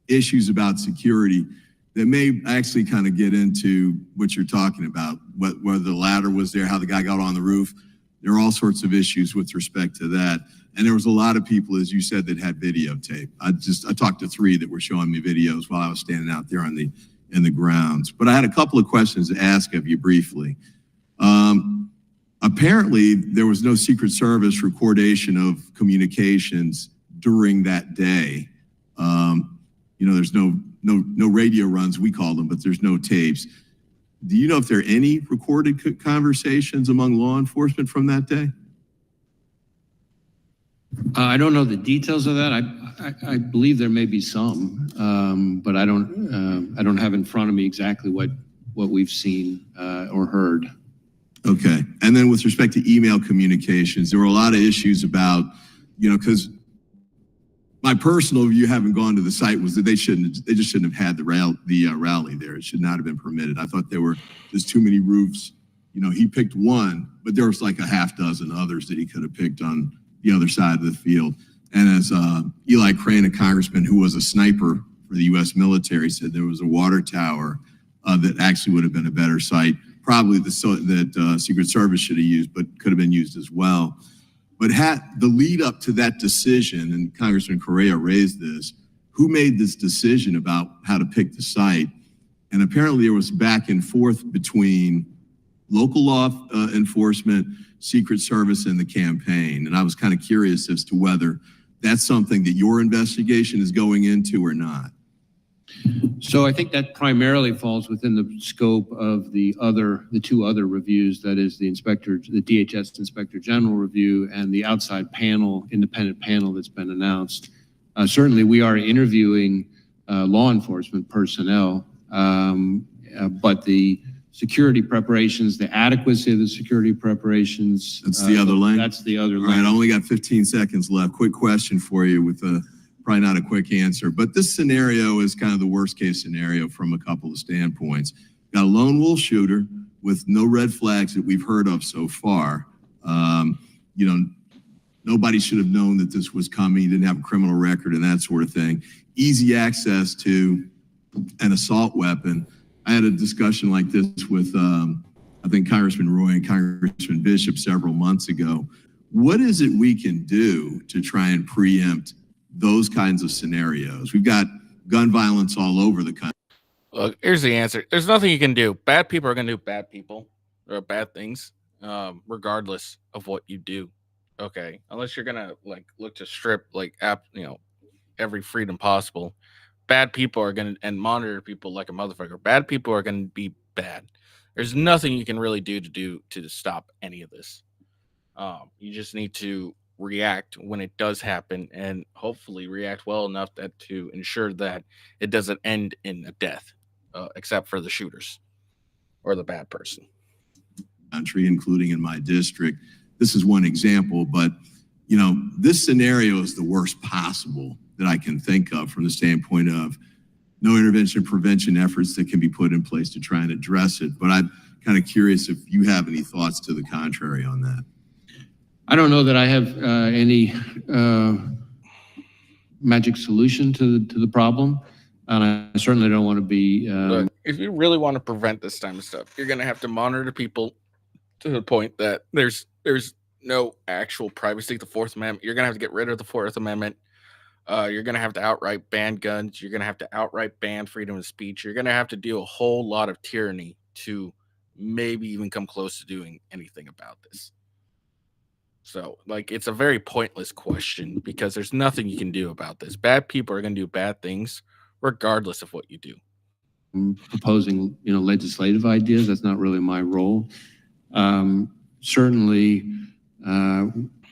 issues about security that may actually kind of get into what you're talking about, whether the ladder was there, how the guy got on the roof. There are all sorts of issues with respect to that. And there was a lot of people, as you said, that had videotape. I talked to 3 that were showing me videos while I was standing out there in the grounds. But I had a couple of questions to ask of you briefly. Apparently, there was no Secret Service recordation of communications during that day. There's no radio runs, we call them, but there's no tapes. Do you know if there are any recorded conversations among law enforcement from that day? I don't know the details of that. I believe there may be some, but I don't have in front of me exactly what we've seen or heard. Okay. And then with respect to email communications, there were a lot of issues about, because my personal view, having gone to the site, was that they just shouldn't have had the rally there. It should not have been permitted. I thought there's too many roofs. He picked one, but there was like a half dozen others that he could have picked on the other side of the field. And as Eli Crane, a congressman who was a sniper for the U.S. military, said, there was a water tower that actually would have been a better site, probably that Secret Service should have used, but could have been used as well. But had the lead up to that decision, and Congressman Correa raised this, who made this decision about how to pick the site? And apparently there was back and forth between local law enforcement, Secret Service, and the campaign. And I was kind of curious as to whether that's something that your investigation is going into or not. So I think that primarily falls within the scope of the 2 other reviews, that is the DHS Inspector General review and the outside panel, independent panel that's been announced. Certainly we are interviewing law enforcement personnel, but the security preparations, the adequacy of the security preparations. That's the other lane? That's the other lane. All right, I only got 15 seconds left. Quick question for you with probably not a quick answer, but this scenario is kind of the worst case scenario from a couple of standpoints. Got a lone wolf shooter with no red flags that we've heard of so far. Nobody should have known that this was coming. He didn't have a criminal record and that sort of thing. Easy access to an assault weapon. I had a discussion like this with, I think, Congressman Roy and Congressman Bishop several months ago. What is it we can do to try and preempt those kinds of scenarios? We've got gun violence all over the country. Look, here's the answer. There's nothing you can do. Bad people are going to do bad people or bad things, regardless of what you do. Okay, unless you're gonna like look to strip like every freedom possible. Bad people are gonna and monitor people like a motherfucker. Bad people are gonna be bad. There's nothing you can really do to stop any of this. You just need to react when it does happen, and hopefully react well enough that to ensure that it doesn't end in a death, except for the shooters or the bad person. Country, including in my district. This is one example, but this scenario is the worst possible that I can think of from the standpoint of no intervention prevention efforts that can be put in place to try and address it. But I'm kind of curious if you have any thoughts to the contrary on that. I don't know that I have any magic solution to the problem, and I certainly don't want to be. Look, if you really want to prevent this time of stuff, you're going to have to monitor people to the point that there's no actual privacy. The Fourth Amendment. You're going to have to get rid of the Fourth Amendment. You're going to have to outright ban guns. You're going to have to outright ban freedom of speech. You're going to have to do a whole lot of tyranny to maybe even come close to doing anything about this. So, like, it's a very pointless question because there's nothing you can do about this. Bad people are going to do bad things regardless of what you do. Proposing, legislative ideas. That's not really my role. Certainly,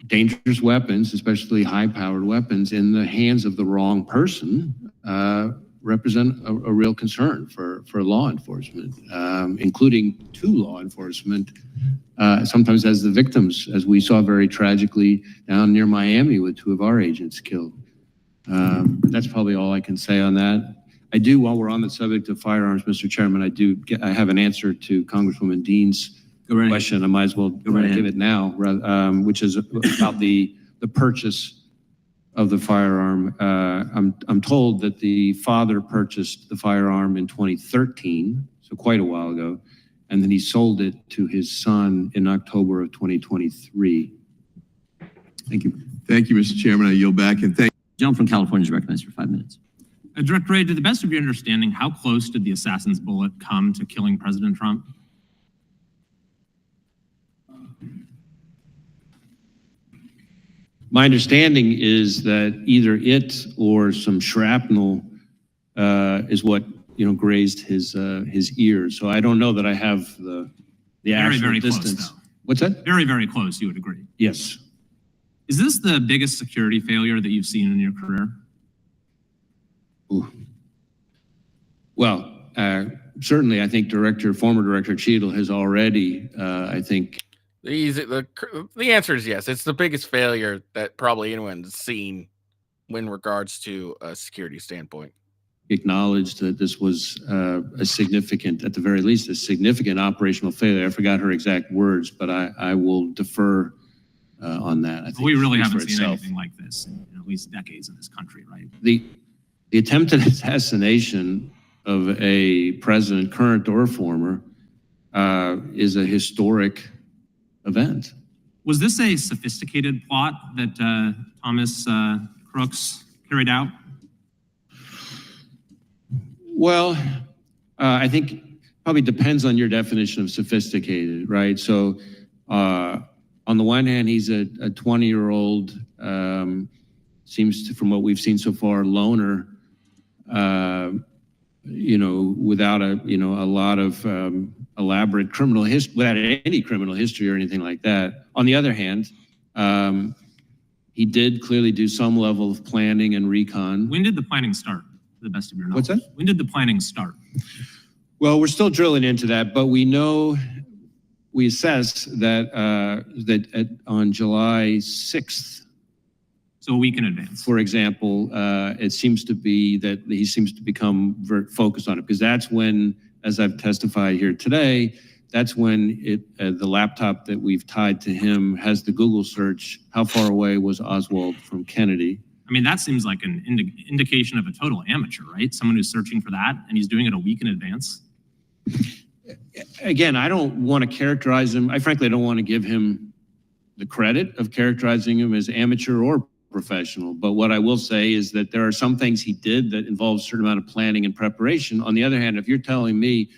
dangerous weapons, especially high-powered weapons, in the hands of the wrong person represent a real concern for law enforcement, including to law enforcement, sometimes as the victims, as we saw very tragically down near Miami with 2 of our agents killed. But that's probably all I can say on that. I do, while we're on the subject of firearms, Mr. Chairman, I have an answer to Congresswoman Dean's question. I might as well give it now, which is about the purchase of the firearm. I'm told that the father purchased the firearm in 2013, so quite a while ago, and then he sold it to his son in October of 2023. Thank you. Thank you, Mr. Chairman. I yield back and thank. John from California is recognized for 5 minutes. Director Wray, to the best of your understanding, how close did the assassin's bullet come to killing President Trump? My understanding is that either it or some shrapnel is what grazed his ears. So I don't know that I have the actual very distance. close, though. What's that? Very, very close, you would agree. Yes. Is this the biggest security failure that you've seen in your career? Ooh. Well, certainly I think former Director Cheadle has already, I think. The answer is yes. It's the biggest failure that probably anyone's seen in regards to a security standpoint. Acknowledged that this was a significant, at the very least, a significant operational failure. I forgot her exact words, but I will defer on that. I think we really haven't seen anything like this in at least decades in this country, right? The attempted assassination of a president, current or former, is a historic event. Was this a sophisticated plot that Thomas Crooks carried out? Well, I think probably depends on your definition of sophisticated, right? So on the one hand, he's a 20-year-old, seems to, from what we've seen so far, loner, without a lot of elaborate criminal history, without any criminal history or anything like that. On the other hand, he did clearly do some level of planning and recon. When did the planning start, to the best of your knowledge? What's that? When did the planning start? Well, we're still drilling into that, but we assess that on July 6th, so a week in advance. For example, it seems to be that he seems to become very focused on it, because that's when, as I've testified here today, that's when the laptop that we've tied to him has the Google search, how far away was Oswald from Kennedy? I mean, that seems like an indication of a total amateur, right? Someone who's searching for that and he's doing it a week in advance. Again, I don't want to characterize him. I frankly don't want to give him the credit of characterizing him as amateur or professional. But what I will say is that there are some things he did that involve a certain amount of planning and preparation. On the other hand, if you're telling me,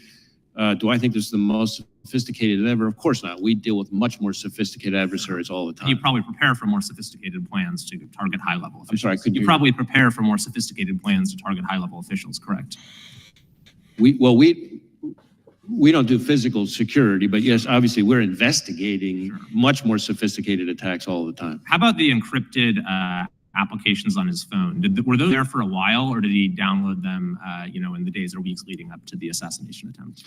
do I think this is the most sophisticated ever? Of course not. We deal with much more sophisticated adversaries all the time. You probably prepare for more sophisticated plans to target high-level officials. I'm sorry, could you probably prepare for more sophisticated plans to target high-level officials, correct? We don't do physical security, but yes, obviously we're investigating much more sophisticated attacks all the time. How about the encrypted applications on his phone? Were those there for a while, or did he download them, in the days or weeks leading up to the assassination attempt?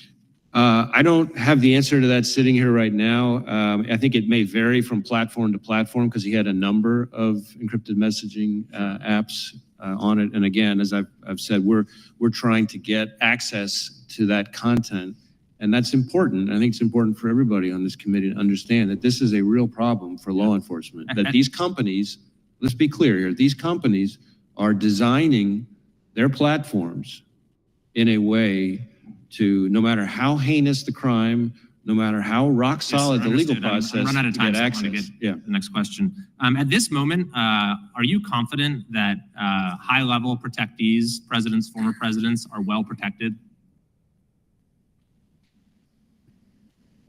I don't have the answer to that sitting here right now. I think it may vary from platform to platform because he had a number of encrypted messaging apps on it. And again, as I've said, we're trying to get access to that content. And that's important. I think it's important for everybody on this committee to understand that this is a real problem for law enforcement, that these companies, let's be clear here, these companies are designing their platforms in a way to, no matter how heinous the crime, no matter how rock solid the legal process, I'm run out of time, to get so I want access. to get the next question. At this moment, are you confident that high-level protectees, presidents, former presidents, are well protected?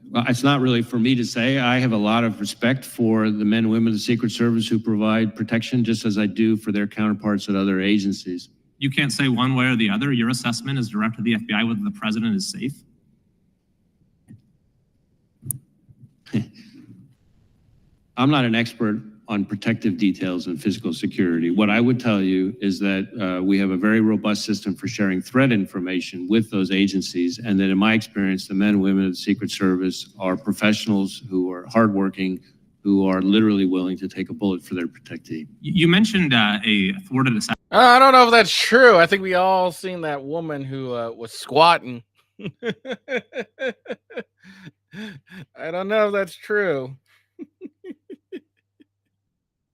Well, it's not really for me to say. I have a lot of respect for the men and women of the Secret Service who provide protection, just as I do for their counterparts at other agencies. You can't say one way or the other. Your assessment as director of the FBI whether the president is safe? I'm not an expert on protective details and physical security. What I would tell you is that we have a very robust system for sharing threat information with those agencies, and that in my experience, the men and women of the Secret Service are professionals who are hardworking, who are literally willing to take a bullet for their protectee. You mentioned a thwarted assassination. I don't know if that's true. I think we all seen that woman who was squatting. I don't know if that's true.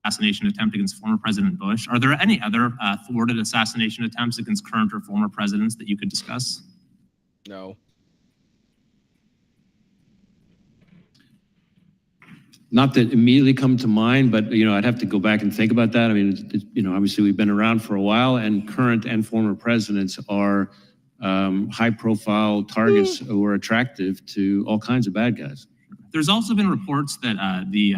Assassination attempt against former President Bush. Are there any other thwarted assassination attempts against current or former presidents that you could discuss? No. Not that immediately come to mind, but I'd have to go back and think about that. I mean, obviously we've been around for a while, and current and former presidents are high-profile targets who are attractive to all kinds of bad guys. There's also been reports that the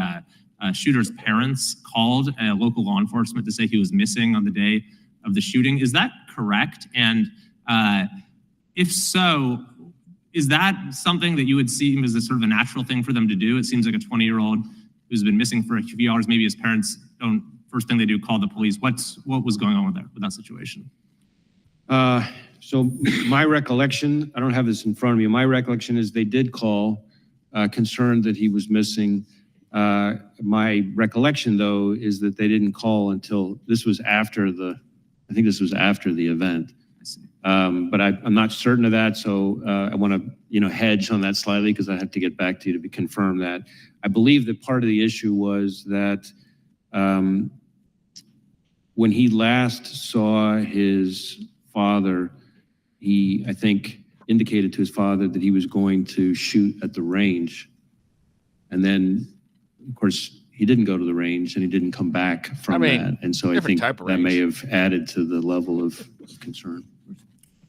shooter's parents called local law enforcement to say he was missing on the day of the shooting. Is that correct? And if so, is that something that you would see as a sort of a natural thing for them to do? It seems like a 20-year-old who's been missing for a few hours. Maybe his parents don't, first thing they do, call the police. What was going on with that situation? So my recollection, I don't have this in front of me. My recollection is they did call, concerned that he was missing. My recollection, though, is that they didn't call until this was after the event. But I'm not certain of that, so I want to, hedge on that slightly because I have to get back to you to confirm that. I believe that part of the issue was that when he last saw his father, he, I think, indicated to his father that he was going to shoot at the range. And then, of course, he didn't go to the range and he didn't come back from that. And so I think that may have added to the level of concern.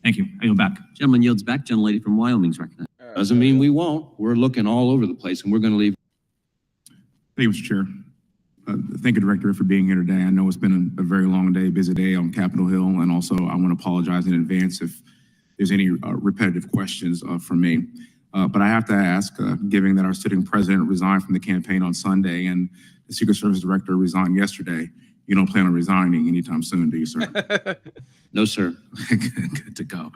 Thank you. I go back. Gentleman yields back. Gentlelady from Wyoming is recognized. Doesn't mean we won't. We're looking all over the place, and we're going to leave. Thank you, Mr. Chair. Thank you, Director, for being here today. I know it's been a very long day, busy day on Capitol Hill, and also I want to apologize in advance if there's any repetitive questions from me. But I have to ask, given that our sitting president resigned from the campaign on Sunday and the Secret Service Director resigned yesterday, you don't plan on resigning anytime soon, do you, sir? No, sir. Good to go.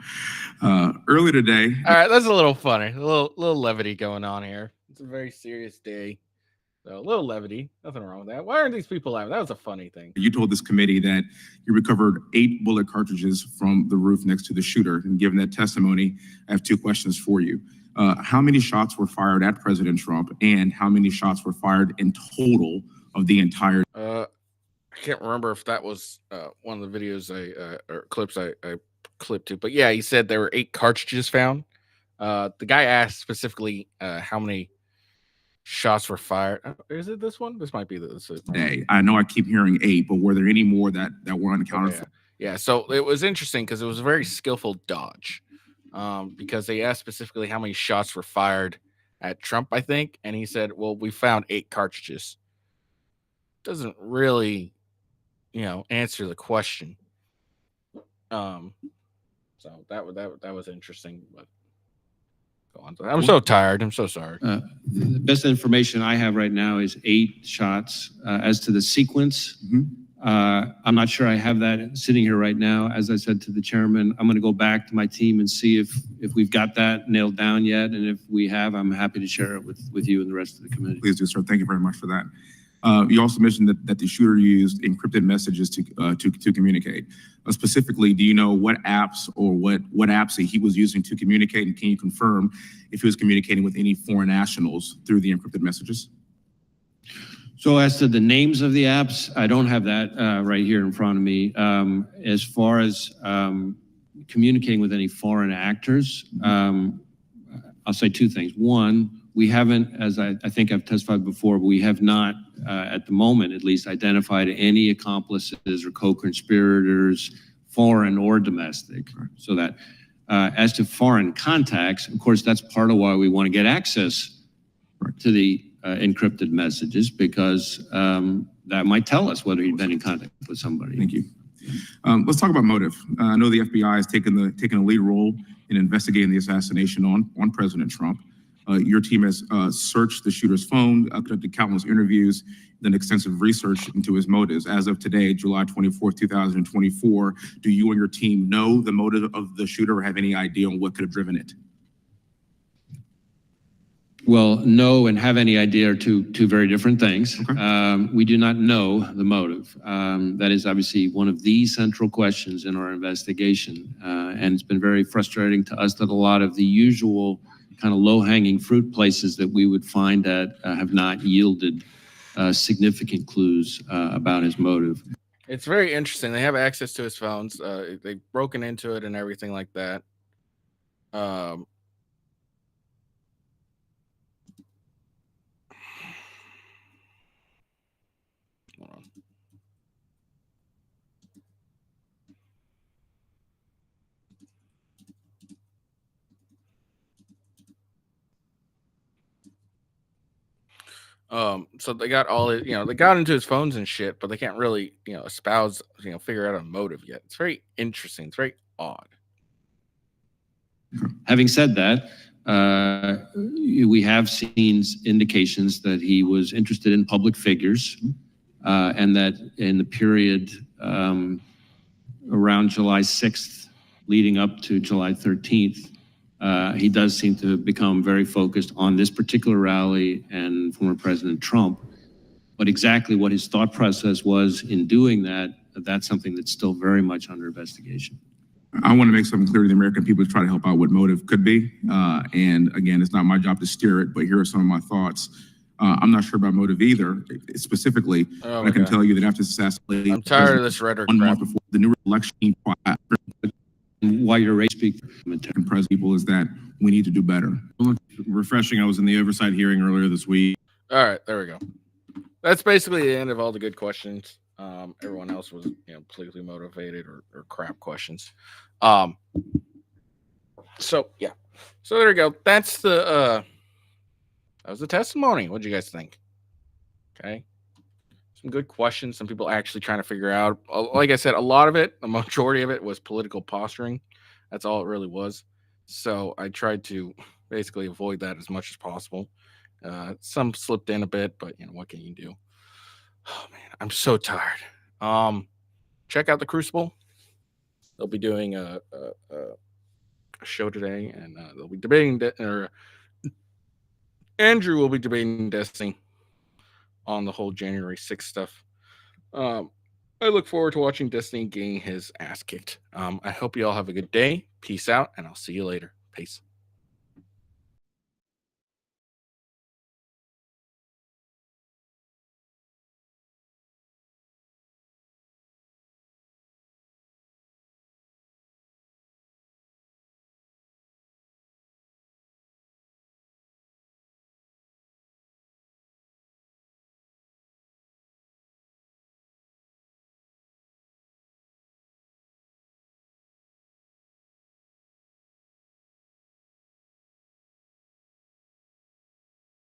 Earlier today. All right, that's a little funny. A little levity going on here. It's a very serious day. So a little levity, nothing wrong with that. Why aren't these people laughing? That was a funny thing. You told this committee that you recovered 8 bullet cartridges from the roof next to the shooter. And given that testimony, I have 2 questions for you. How many shots were fired at President Trump, and how many shots were fired in total of the entire? I can't remember if that was one of the videos or clips I clipped to, but yeah, he said there were 8 cartridges found. The guy asked specifically how many shots were fired. Is it this one? This might be this Day. I know I keep hearing 8, but were there any more that were unaccounted for? Yeah, so it was interesting because it was a very skillful dodge. Because they asked specifically how many shots were fired at Trump, I think, and he said, "Well, we found 8 cartridges." Doesn't really, answer the question. So that was interesting. But go on. I'm so tired. I'm so sorry. The best information I have right now is 8 shots. As to the sequence, I'm not sure I have that sitting here right now. As I said to the chairman, I'm going to go back to my team and see if we've got that nailed down yet. And if we have, I'm happy to share it with you and the rest of the committee. Please do, sir. Thank you very much for that. You also mentioned that the shooter used encrypted messages to communicate. Specifically, do you know what apps or what apps he was using to communicate? And can you confirm if he was communicating with any foreign nationals through the encrypted messages? So as to the names of the apps, I don't have that right here in front of me. As far as communicating with any foreign actors, I'll say 2 things. One, we haven't, as I think I've testified before, but we have not, at the moment at least, identified any accomplices or co-conspirators, foreign or domestic. So that as to foreign contacts, of course, that's part of why we want to get access to the encrypted messages, because that might tell us whether he'd been in contact with somebody. Thank you. Let's talk about motive. I know the FBI has taken a lead role in investigating the assassination on President Trump. Your team has searched the shooter's phone, conducted countless interviews, done extensive research into his motives. As of today, July 24th, 2024, do you and your team know the motive of the shooter or have any idea on what could have driven it? Well, know and have any idea are two very different things. Okay. We do not know the motive. That is obviously one of the central questions in our investigation. And it's been very frustrating to us that a lot of the usual kind of low-hanging fruit places that we would find that have not yielded significant clues about his motive. It's very interesting. They have access to his phones. They've broken into it and everything like that. Hold on. So they got all it, they got into his phones and shit, but they can't really, espouse, figure out a motive yet. It's very interesting. It's very odd. Having said that, we have seen indications that he was interested in public figures, and that in the period around July 6th, leading up to July 13th, he does seem to become very focused on this particular rally and former President Trump. But exactly what his thought process was in doing that, that's something that's still very much under investigation. I want to make something clear to the American people to try to help out what motive could be. And again, it's not my job to steer it, but here are some of my thoughts. I'm not sure about motive either, specifically. Oh, I can okay. tell you that after this assassination, I'm tired of this rhetoric. 1 month before the new election, why you're race speaking and press people is that we need to do better. Refreshing. I was in the oversight hearing earlier this week. All right, there we go. That's basically the end of all the good questions. Everyone else was, politically motivated or crap questions. So yeah. So there we go. That's the that was the testimony. What'd you guys think? Okay. Some good questions. Some people actually trying to figure out. Like I said, a lot of it, the majority of it was political posturing. That's all it really was. So I tried to basically avoid that as much as possible. Some slipped in a bit, but what can you do? Oh man, I'm so tired. Check out the Crucible. They'll be doing a show today, and they'll be debating. Andrew will be debating Destiny. on the whole January 6th stuff. I look forward to watching Destiny getting his ass kicked. I hope you all have a good day. Peace out, and I'll see you later. Peace.